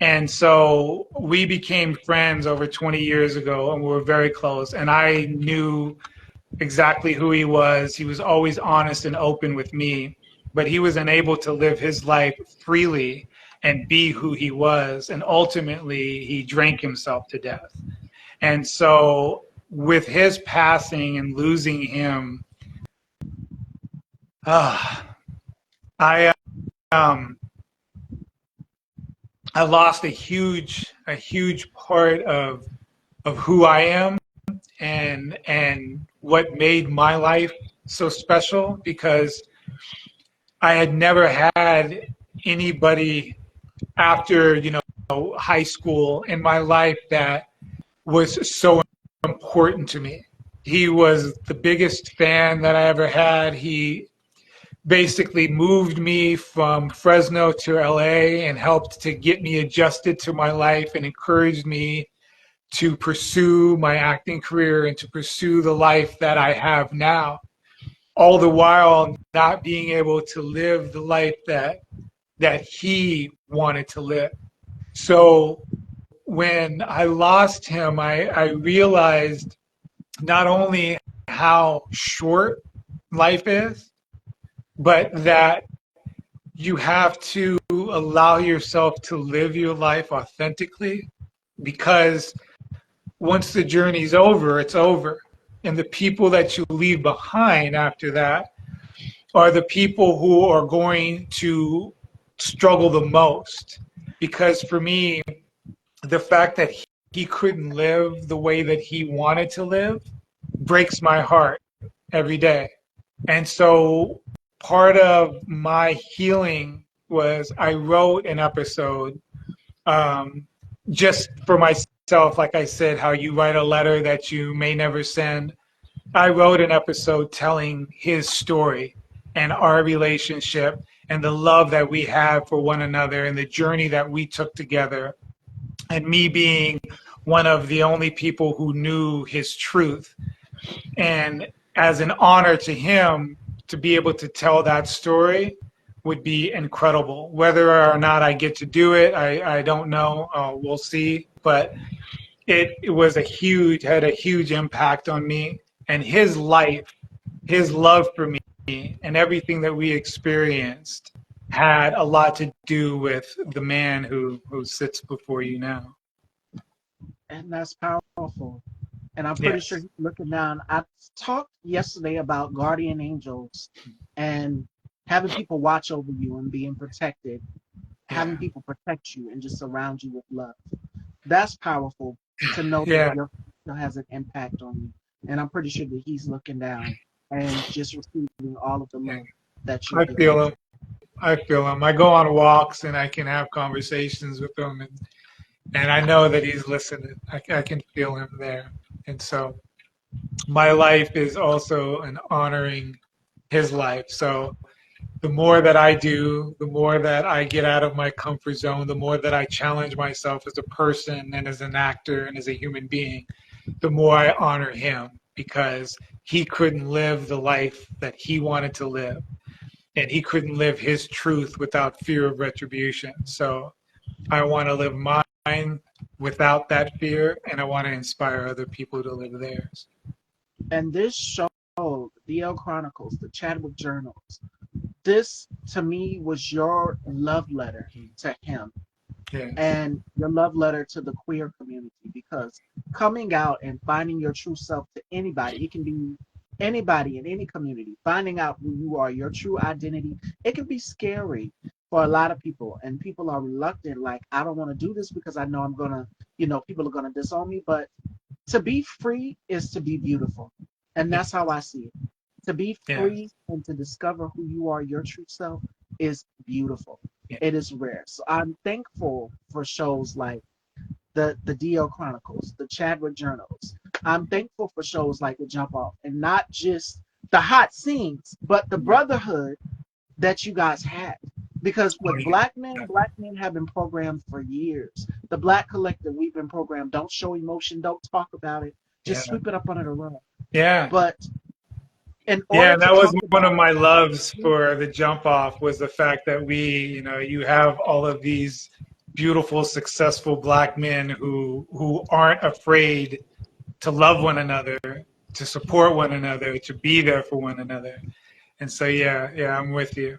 And so we became friends over 20 years ago and we were very close. And I knew exactly who he was. He was always honest and open with me, but he was unable to live his life freely and be who he was. And ultimately, he drank himself to death. And so, with his passing and losing him, uh, I um, I lost a huge part of who I am and what made my life so special because I had never had anybody after, high school in my life that was so important to me. He was the biggest fan that I ever had. He basically moved me from Fresno to LA and helped to get me adjusted to my life and encouraged me to pursue my acting career and to pursue the life that I have now, all the while not being able to live the life that he wanted to live. So when I lost him, I realized not only how short life is, but that you have to allow yourself to live your life authentically because once the journey's over, it's over. And the people that you leave behind after that are the people who are going to struggle the most. Because for me, the fact that he couldn't live the way that he wanted to live breaks my heart every day. And so part of my healing was I wrote an episode um, just for myself, like I said, how you write a letter that you may never send. I wrote an episode telling his story and our relationship and the love that we have for one another and the journey that we took together. And me being one of the only people who knew his truth. And as an honor to him to be able to tell that story would be incredible. Whether or not I get to do it, I don't know. We'll see. But it was had a huge impact on me. And his life, his love for me, and everything that we experienced had a lot to do with the man who sits before you now. And that's powerful. And I'm pretty sure Yes. he's looking down. I talked yesterday about guardian angels and having people watch over you and being protected, having Yeah. people protect you and just surround you with love. That's powerful to know that Yeah. your father has an impact on you. And I'm pretty sure that he's looking down and just receiving all of the Yeah. love that you're I giving. feel him. I feel him. I go on walks and I can have conversations with him, and I know that he's listening. I can feel him there. And so my life is also an honoring his life. So the more that I do, the more that I get out of my comfort zone, the more that I challenge myself as a person and as an actor and as a human being, the more I honor him because he couldn't live the life that he wanted to live and he couldn't live his truth without fear of retribution. So I want to live mine without that fear, and I want to inspire other people to live theirs. And this show, the DL Chronicles, the Chadwick Journals, this to me was your love letter to him Yes. and your love letter to the queer community because coming out and finding your true self to anybody, it can be anybody in any community, finding out who you are, your true identity, it can be scary for a lot of people. And people are reluctant, like, I don't want to do this because I know people are going to disown me. But to be free is to be beautiful. And that's how I see it. To be Yeah. free and to discover who you are, your true self, is beautiful. Yeah. It is rare. So I'm thankful for shows like the DL Chronicles, the Chadwick Journals. I'm thankful for shows like The Jump Off, and not just the hot scenes, but the brotherhood that you guys had. Because Oh, with black men have been programmed for years. The Black Collective, we've been programmed. Don't show emotion. Don't talk about it. yeah. Just sweep it up under the rug. Yeah. But in Yeah, order and to that was talk one of about my loves for the jump off was the fact that you have all of these beautiful, successful black men who aren't afraid to love one another, to support one another, to be there for one another. And so, yeah, I'm with you.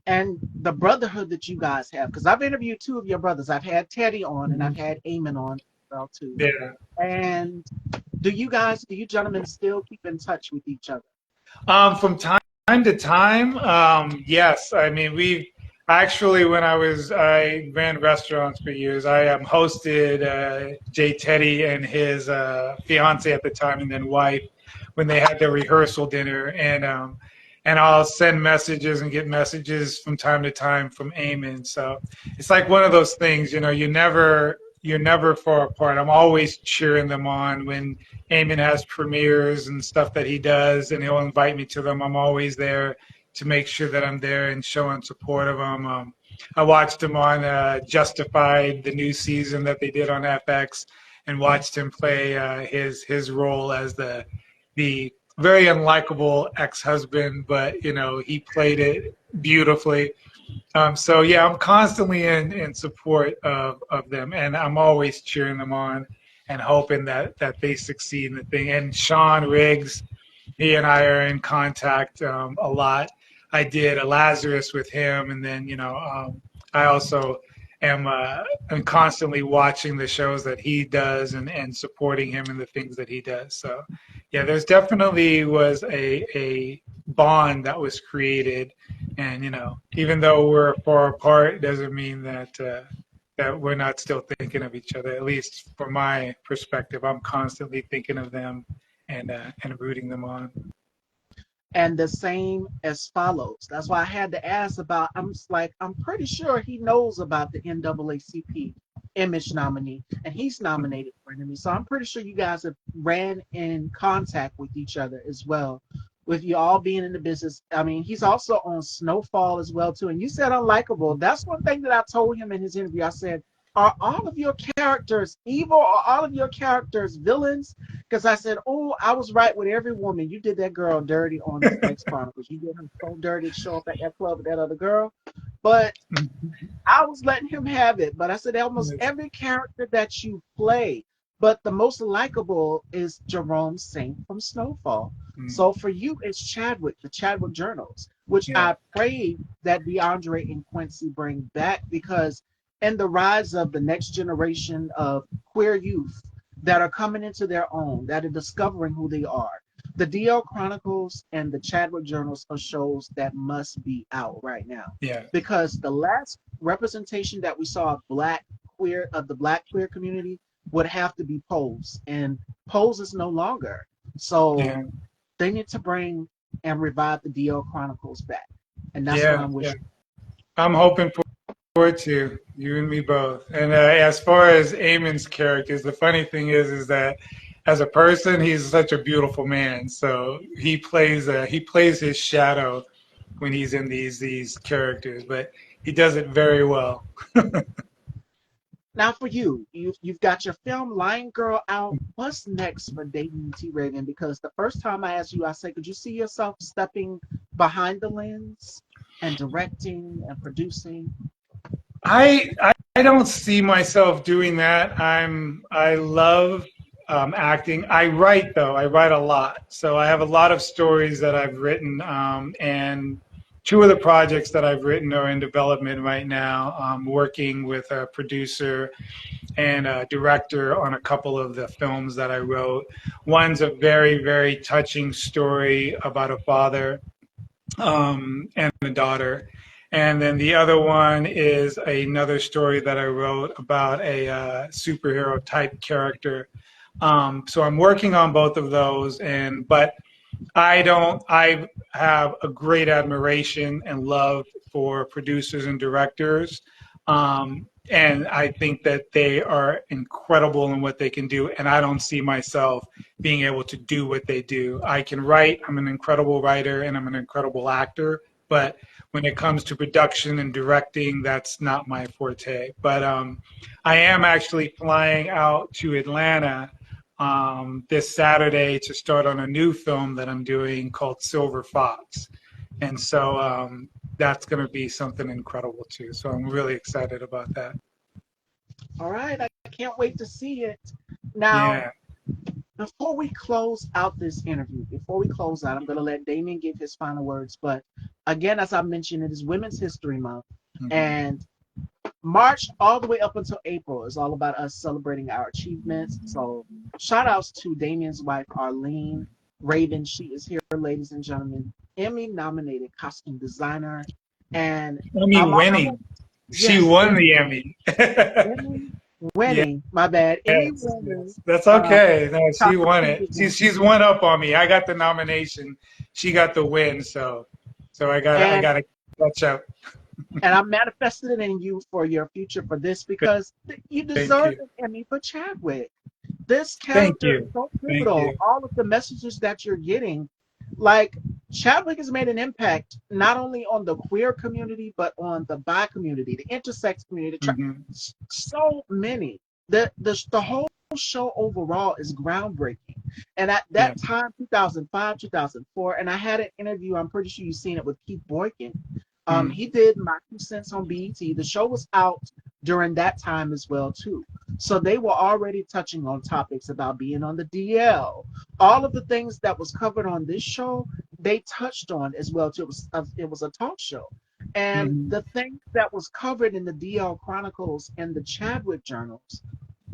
and the brotherhood that you guys have, because I've interviewed two of your brothers. I've had Teddy on and I've had Eamon on as well too. Yeah. And do you gentlemen still keep in touch with each other? From time to time, yes. I mean, we actually, when I ran restaurants for years. I hosted Jay Teddy and his fiance at the time, and then wife, when they had their rehearsal dinner, and I'll send messages and get messages from time to time from Eamon. So it's like one of those things, you're never far apart. I'm always cheering them on when Eamon has premieres and stuff that he does, and he'll invite me to them. I'm always there to make sure that I'm there and showing support of him. I watched him on Justified, the new season that they did on FX, and watched him play his role as the very unlikable ex-husband, but he played it beautifully. So yeah, I'm constantly in support of them, and I'm always cheering them on and hoping that they succeed in the thing. And Sean Riggs, he and I are in contact a lot. I did a Lazarus with him, and then I also am constantly watching the shows that he does and supporting him in the things that he does. So yeah, there's definitely was a bond that was created, and even though we're far apart, it doesn't mean that we're not still thinking of each other. At least from my perspective, I'm constantly thinking of them and rooting them on. And the same as follows. That's why I had to ask about. I'm pretty sure he knows about the NAACP image nominee, and he's nominated for an Emmy. So I'm pretty sure you guys have ran in contact with each other as well, with you all being in the business. I mean, he's also on Snowfall as well too. And you said unlikable. That's one thing that I told him in his interview. I said, are all of your characters evil? Are all of your characters villains? Because I said, oh, I was right with every woman. You did that girl dirty on the X Chronicles. You did her so dirty to show up at that club with that other girl. But I was letting him have it. But I said, almost every character that you play. But the most likable is Jerome Saint from Snowfall. So for you, it's Chadwick, the Chadwick Journals, which Yeah, I prayed that DeAndre and Quincy bring back, because in the rise of the next generation of queer youth that are coming into their own, that are discovering who they are, the DL Chronicles and the Chadwick Journals are shows that must be out right now. yeah, Because the last representation that we saw of the black queer community would have to be Pose, and Pose is no longer. So yeah, they need to bring and revive the DL Chronicles back, and that's what yeah, I'm yeah. wishing. I'm hoping for it too. You and me both. And as far as Eamon's characters, the funny thing is that as a person, he's such a beautiful man. So he plays his shadow when he's in these characters, but he does it very well. Now for you, you've got your film Lion Girl out. What's next for Damian T. Raven? Because the first time I asked you, I said, could you see yourself stepping behind the lens and directing and producing? I don't see myself doing that. I love acting. I write though. I write a lot, so I have a lot of stories that I've written, and two of the projects that I've written are in development right now. I'm working with a producer and a director on a couple of the films that I wrote. One's a very, very touching story about a father and a daughter. And then the other one is another story that I wrote about a superhero type character So I'm working on both of those, but I have a great admiration and love for producers and directors. And I think that they are incredible in what they can do. And I don't see myself being able to do what they do. I can write, I'm an incredible writer, and I'm an incredible actor. But when it comes to production and directing, that's not my forte. But I am actually flying out to Atlanta this Saturday to start on a new film that I'm doing called Silver Fox. And so that's going to be something incredible too. So I'm really excited about that. All right, I can't wait to see it. Now, Yeah. before we close out this interview, I'm going to let Damian give his final words. But again, as I mentioned, it is Women's History Month. Mm-hmm. And March all the way up until April is all about us celebrating our achievements. So shout outs to Damian's wife, Arlene Raven. She is here, ladies and gentlemen, Emmy nominated costume designer. And Emmy winning. She yes, won the Emmy. Emmy winning, my bad. Emmy Yes, winning. yes. That's okay. No, she costume won it. designer. She's one up on me. I got the nomination. She got the win. So I And gotta catch up. and I manifested it in you for your future for this because you Thank deserve you. an Emmy for Chadwick. This Thank character is you. so Thank pivotal. you. All of the messages that you're getting, like Chadwick has made an impact not only on the queer community but on the bi community, the intersex community. Mm-hmm. So many. The whole show overall is groundbreaking. And at Yeah. that time, 2005, 2004, and I had an interview. I'm pretty sure you've seen it with Keith Boykin. Mm-hmm. He did My 2 Cents on BET. The show was out during that time as well too. So they were already touching on topics about being on the DL. All of the things that was covered on this show, they touched on as well too. It was a talk show. And Mm-hmm. the things that was covered in the DL Chronicles and the Chadwick journals,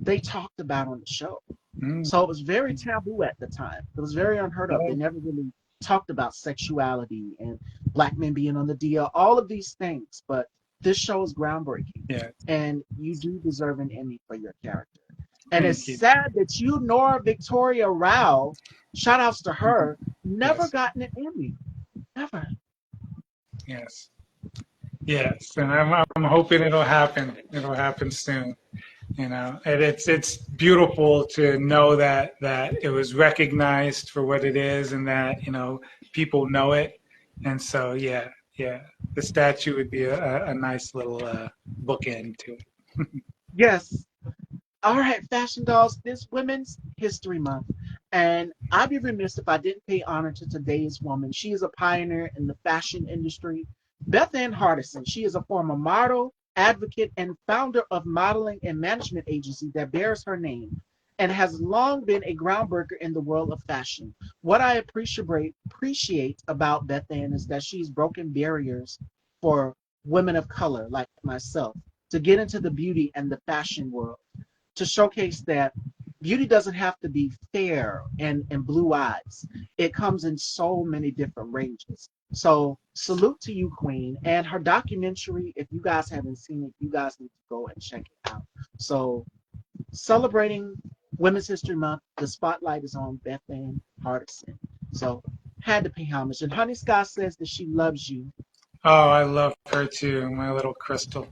they talked about on the show. Mm-hmm. So it was very taboo at the time. It was very unheard of. They never really talked about sexuality and black men being on the DL, all of these things. But this show is groundbreaking. Yeah. And you do deserve an Emmy for your character. And Thank it's you. sad that you, Nora Victoria Rao, shout outs to her, never Yes. gotten an Emmy. Never. Yes. Yes. And I'm hoping it'll happen. It'll happen soon. You know, and it's beautiful to know that it was recognized for what it is, and that people know it. And so yeah, the statue would be a nice little bookend to it. Yes. All right, Fashion Dolls, this Women's History Month. And I'd be remiss if I didn't pay honor to today's woman. She is a pioneer in the fashion industry. Beth Ann Hardison, she is a former model, advocate, and founder of modeling and management agency that bears her name and has long been a groundbreaker in the world of fashion. What I appreciate about Beth Ann is that she's broken barriers for women of color like myself to get into the beauty and the fashion world, to showcase that beauty doesn't have to be fair and blue eyes. It comes in so many different ranges. So salute to you, Queen. And her documentary, if you guys haven't seen it, you guys need to go and check it out. So celebrating Women's History Month, the spotlight is on Beth Ann Hardison. So had to pay homage. And Honey Scott says that she loves you. Oh, I love her too, my little crystal.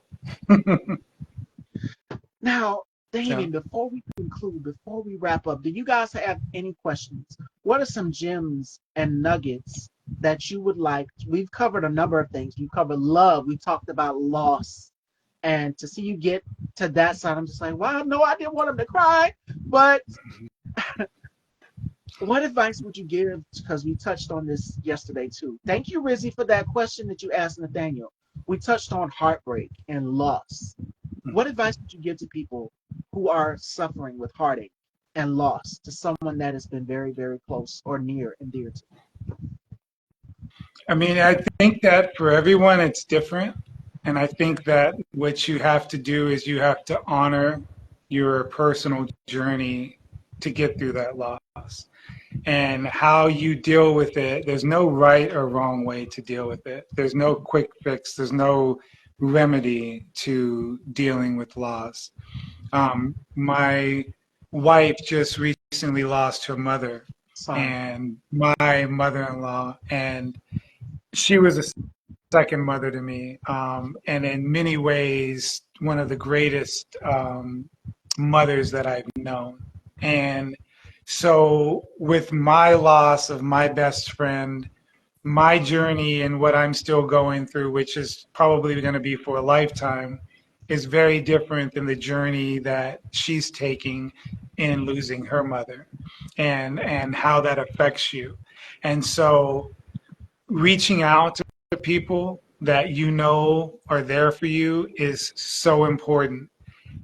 Now, So, Damian, before we conclude, before we wrap up, do you guys have any questions? What are some gems and nuggets that you would like? We've covered a number of things. We've covered love. We talked about loss. And to see you get to that side, I'm just like, wow, no, I didn't want him to cry. But what advice would you give? Because we touched on this yesterday too. Thank you, Rizzy, for that question that you asked Nathaniel. We touched on heartbreak and loss. What advice would you give to people who are suffering with heartache and loss, to someone that has been very, very close or near and dear to you? I mean, I think that for everyone it's different. And I think that what you have to do is you have to honor your personal journey to get through that loss. And how you deal with it, there's no right or wrong way to deal with it. There's no quick fix. There's no remedy to dealing with loss. My wife just recently lost her mother, Sorry. and my mother-in-law, and she was a second mother to me, and in many ways, one of the greatest mothers that I've known. And so, with my loss of my best friend, my journey and what I'm still going through, which is probably going to be for a lifetime, is very different than the journey that she's taking in losing her mother, and how that affects you. And so, reaching out to people that you know are there for you is so important.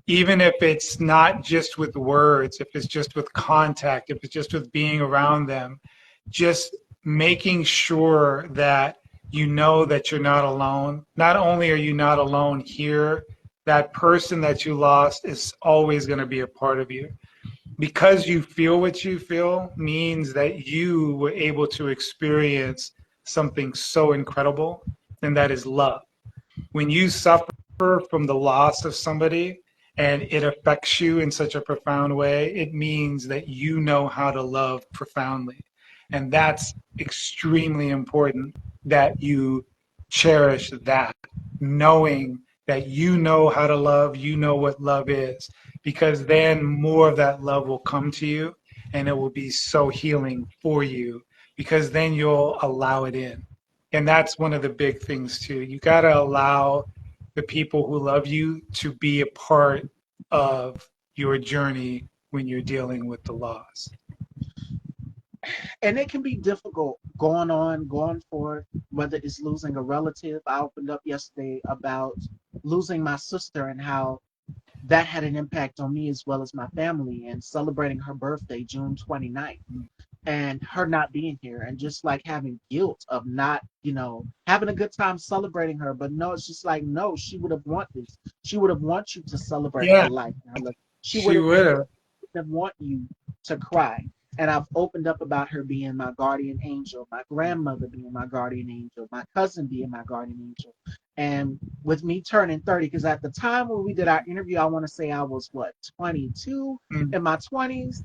Even if it's not just with words, if it's just with contact, if it's just with being around them, just making sure that you know that you're not alone. Not only are you not alone here, that person that you lost is always going to be a part of you. Because you feel what you feel means that you were able to experience something so incredible, and that is love. When you suffer from the loss of somebody and it affects you in such a profound way, it means that you know how to love profoundly. And that's extremely important, that you cherish that, knowing that you know how to love, you know what love is, because then more of that love will come to you, and it will be so healing for you, because then you'll allow it in. And that's one of the big things too. You got to allow the people who love you to be a part of your journey when you're dealing with the loss. And it can be difficult going forward, whether it's losing a relative. I opened up yesterday about losing my sister and how that had an impact on me as well as my family, and celebrating her birthday, June 29th, and her not being here, and just like having guilt of not, having a good time celebrating her. But no, it's just like, no, she would have want this. She would have want you to celebrate her Yeah, life. She would she have would have. want you to cry. And I've opened up about her being my guardian angel, my grandmother being my guardian angel, my cousin being my guardian angel. And with me turning 30, because at the time when we did our interview, I want to say I was, 22, Mm, in my 20s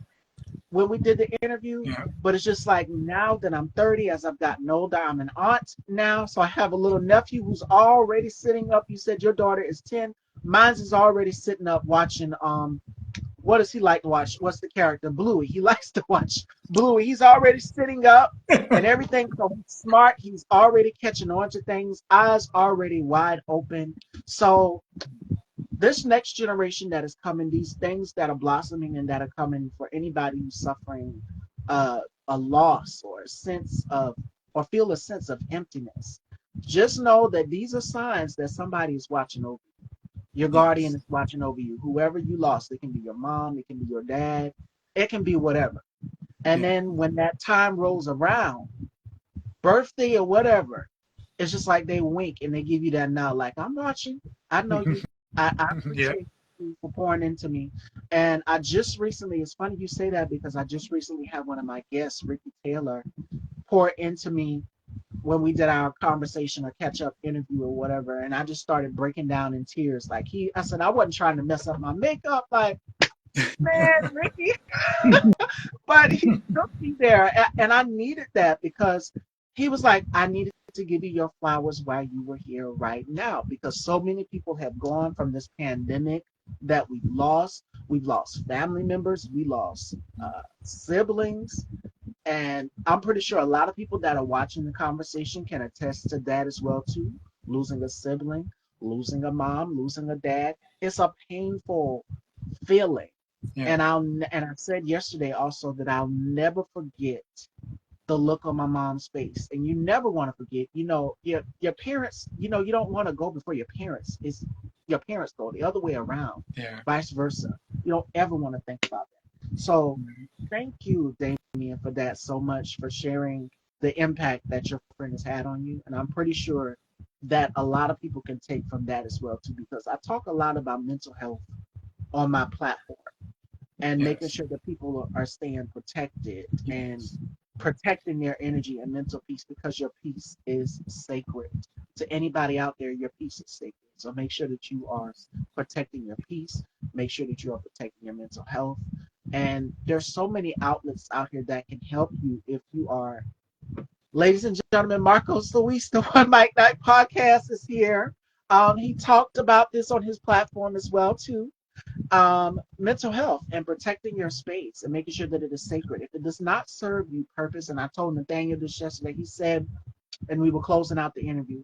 when we did the interview. yeah. But it's just like now that I'm 30, as I've gotten older, I'm an aunt now. So I have a little nephew who's already sitting up. You said your daughter is 10. Mine's is already sitting up watching what does he like to watch? What's the character? Bluey. He likes to watch Bluey. He's already sitting up and everything. So he's smart. He's already catching on to things, eyes already wide open. So this next generation that is coming, these things that are blossoming and that are coming for anybody who's suffering a loss or a sense of, or feel a sense of emptiness, just know that these are signs that somebody is watching over you. Your guardian Yes. is watching over you. Whoever you lost, it can be your mom, it can be your dad, it can be whatever. And Yeah. then when that time rolls around, birthday or whatever, it's just like they wink and they give you that nod, like, I'm watching. I know you. I Yeah. appreciate you for pouring into me. And I just recently, it's funny you say that because I just recently had one of my guests, Ricky Taylor, pour into me when we did our conversation or catch up interview or whatever. And I just started breaking down in tears. I said, I wasn't trying to mess up my makeup. Like, man, Ricky, but he took me there, and I needed that because he was like, I needed to give you your flowers while you were here right now, because so many people have gone from this pandemic that we've lost. We've lost family members, we lost siblings, and I'm pretty sure a lot of people that are watching the conversation can attest to that as well too. Losing a sibling, losing a mom, losing a dad, it's a painful feeling. Yeah. And I said yesterday also that I'll never forget the look on my mom's face. And you never want to forget, your parents, you don't want to go before your parents. It's your parents go the other way around, Yeah. vice versa. You don't ever want to think about that. So thank you, Damian, for that so much, for sharing the impact that your friend has had on you. And I'm pretty sure that a lot of people can take from that as well too, because I talk a lot about mental health on my platform, and making Yes. sure that people are staying protected and protecting their energy and mental peace, because your peace is sacred. To anybody out there, your peace is sacred. So make sure that you are protecting your peace. Make sure that you are protecting your mental health. And there's so many outlets out here that can help you if you are. Ladies and gentlemen, Marcos Luis, the One Mic Night podcast is here. He talked about this on his platform as well too. Mental health and protecting your space and making sure that it is sacred. If it does not serve you purpose, and I told Nathaniel this yesterday, he said, and we were closing out the interview,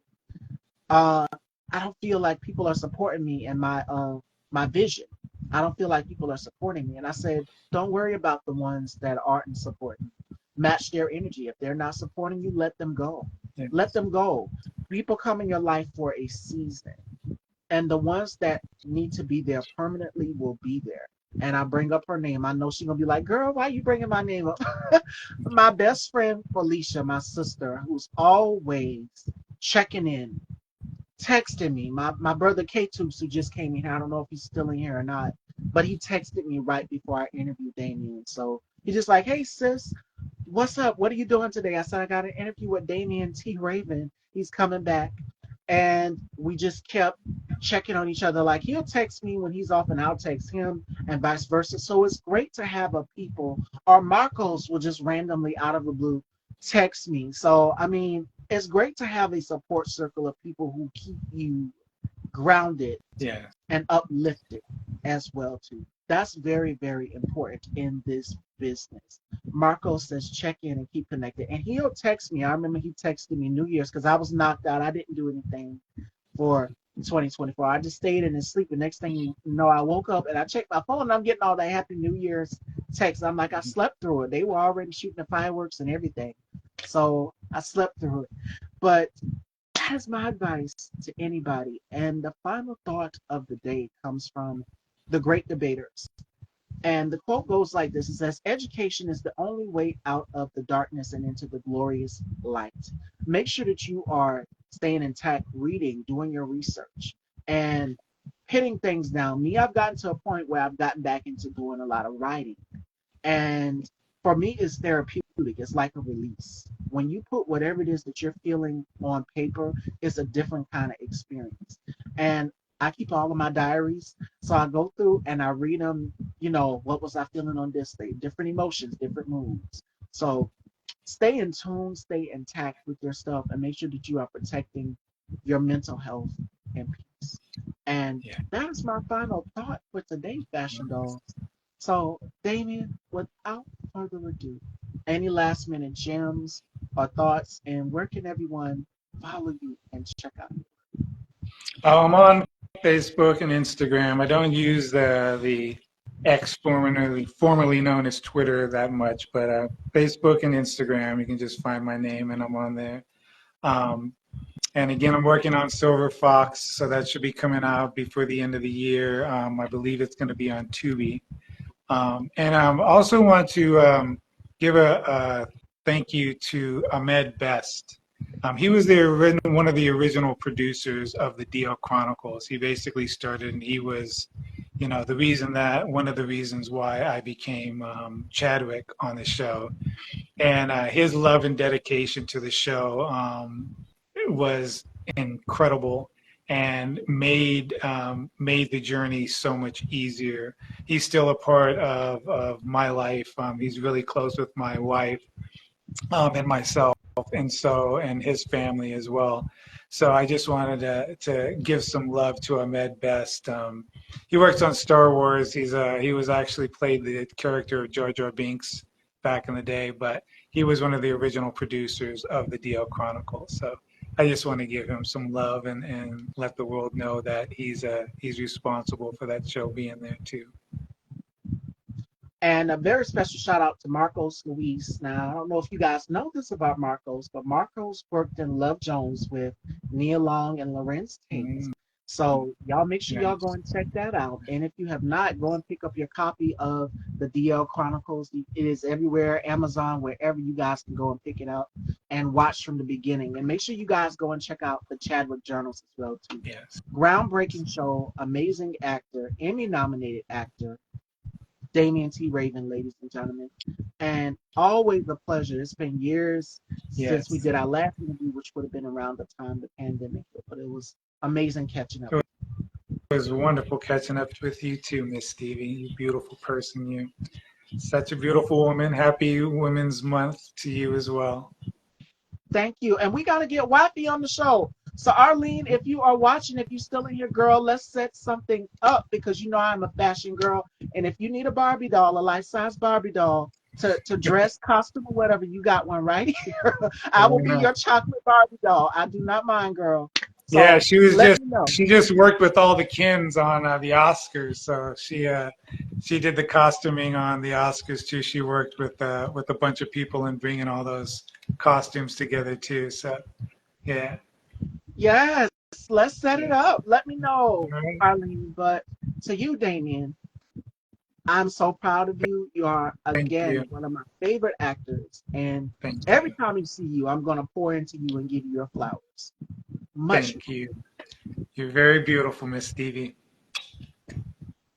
uh, I don't feel like people are supporting me in my vision. I don't feel like people are supporting me. And I said, don't worry about the ones that aren't supporting. Match their energy. If they're not supporting you, let them go. Yeah. Let them go. People come in your life for a season, and the ones that need to be there permanently will be there. And I bring up her name. I know she's gonna be like, "Girl, why are you bringing my name up?" My best friend Felicia, my sister, who's always checking in, texted me. My brother K-Tubes, who just came in here, I don't know if he's still in here or not, but he texted me right before I interviewed Damian. So he's just like, "Hey sis, what's up? What are you doing today?" I said, "I got an interview with Damian T. Raven. He's coming back." And we just kept checking on each other. Like, he'll text me when he's off and I'll text him, and vice versa. So it's great to have a people, or Marcos will just randomly out of the blue text me. So I mean, it's great to have a support circle of people who keep you grounded Yeah. and uplifted as well too. That's very, very important in this business. Marco says check in and keep connected. And he'll text me. I remember he texted me New Year's because I was knocked out. I didn't do anything for 2024. I just stayed in and sleep. The next thing you know, I woke up and I checked my phone and I'm getting all that Happy New Year's text. I'm like, I slept through it. They were already shooting the fireworks and everything. So I slept through it. But that is my advice to anybody. And the final thought of the day comes from the great debaters. And the quote goes like this: it says, education is the only way out of the darkness and into the glorious light. Make sure that you are staying intact, reading, doing your research, and hitting things down. Me, I've gotten to a point where I've gotten back into doing a lot of writing. And for me, it's therapeutic. It's like a release. When you put whatever it is that you're feeling on paper, it's a different kind of experience. And I keep all of my diaries. So I go through and I read them, what was I feeling on this day? Different emotions, different moods. So stay in tune, stay intact with your stuff, and make sure that you are protecting your mental health and peace. And Yeah. that is my final thought for today, Fashion Dolls. So, Damian, without further ado, any last minute gems or thoughts, and where can everyone follow you and check out you? I'm on Facebook and Instagram. I don't use the X, formerly known as Twitter, that much, but Facebook and Instagram, you can just find my name and I'm on there. Um, and again, I'm working on Silver Fox, so that should be coming out before the end of the year. I believe it's going to be on Tubi. And I also want to give a thank you to Ahmed Best. He was one of the original producers of the DL Chronicles. He basically started, and he was, one of the reasons why I became Chadwick on the show. And his love and dedication to the show was incredible and made the journey so much easier. He's still a part of my life. He's really close with my wife and myself, and his family as well. So I just wanted to give some love to Ahmed Best. He works on Star Wars. He was actually played the character of Jar Jar Binks back in the day, but he was one of the original producers of the DL Chronicles. So I just want to give him some love and let the world know that he's responsible for that show being there too. And a very special shout out to Marcos Luis. Now, I don't know if you guys know this about Marcos, but Marcos worked in Love Jones with Nia Long and Lorenz Tate. Mm, So y'all make sure y'all go nice. and check that out. And if you have not, go and pick up your copy of the DL Chronicles. It is everywhere, Amazon, wherever you guys can go and pick it up and watch from the beginning. And make sure you guys go and check out the Chadwick Journals as well too. Yes. Groundbreaking show, amazing actor, Emmy nominated actor, Damian T. Raven, ladies and gentlemen. And always a pleasure. It's been years since we Yes. did our last interview, which would have been around the time the pandemic hit, but it was amazing catching up. It was wonderful catching up with you too, Miss Stevie. You beautiful person, you. Such a beautiful woman. Happy Women's Month to you as well. Thank you. And we got to get Wifey on the show. So, Arlene, if you are watching, if you're still in here, girl, let's set something up because you know I'm a fashion girl. And if you need a Barbie doll, a life-size Barbie doll to dress, costume, or whatever, you got one right here. I will be your chocolate Barbie doll. I do not mind, girl. Yeah, So let me know. she just worked with all the Kens on the Oscars, so she did the costuming on the Oscars too. She worked with a bunch of people and bringing all those costumes together too. So yeah. Yes, let's set it Yeah. up. Let me know, All right. Arlene. But to you, Damian, I'm so proud of you. You are, Thank again, you. one of my favorite actors. And Thank every you. time you see you, I'm going to pour into you and give you your flowers. Much. Thank you. You're very beautiful, Miss Stevie.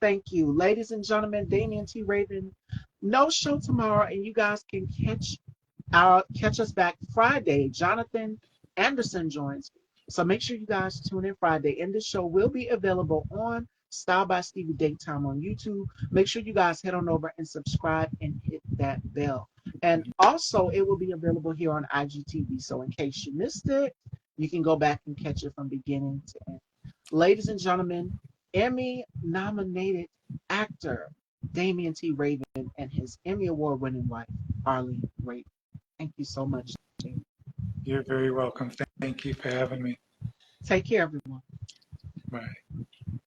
Thank you. Ladies and gentlemen, Damian T. Raven, no show tomorrow, and you guys can catch us back Friday. Jonathan Anderson joins me. So make sure you guys tune in Friday. And this show will be available on Style by Stevie Daytime on YouTube. Make sure you guys head on over and subscribe and hit that bell. And also, it will be available here on IGTV. So in case you missed it, you can go back and catch it from beginning to end. Ladies and gentlemen, Emmy nominated actor Damian T. Raven and his Emmy Award winning wife, Arlene Raven. Thank you so much, Damian. You're very welcome. Thank you for having me. Take care, everyone. Bye.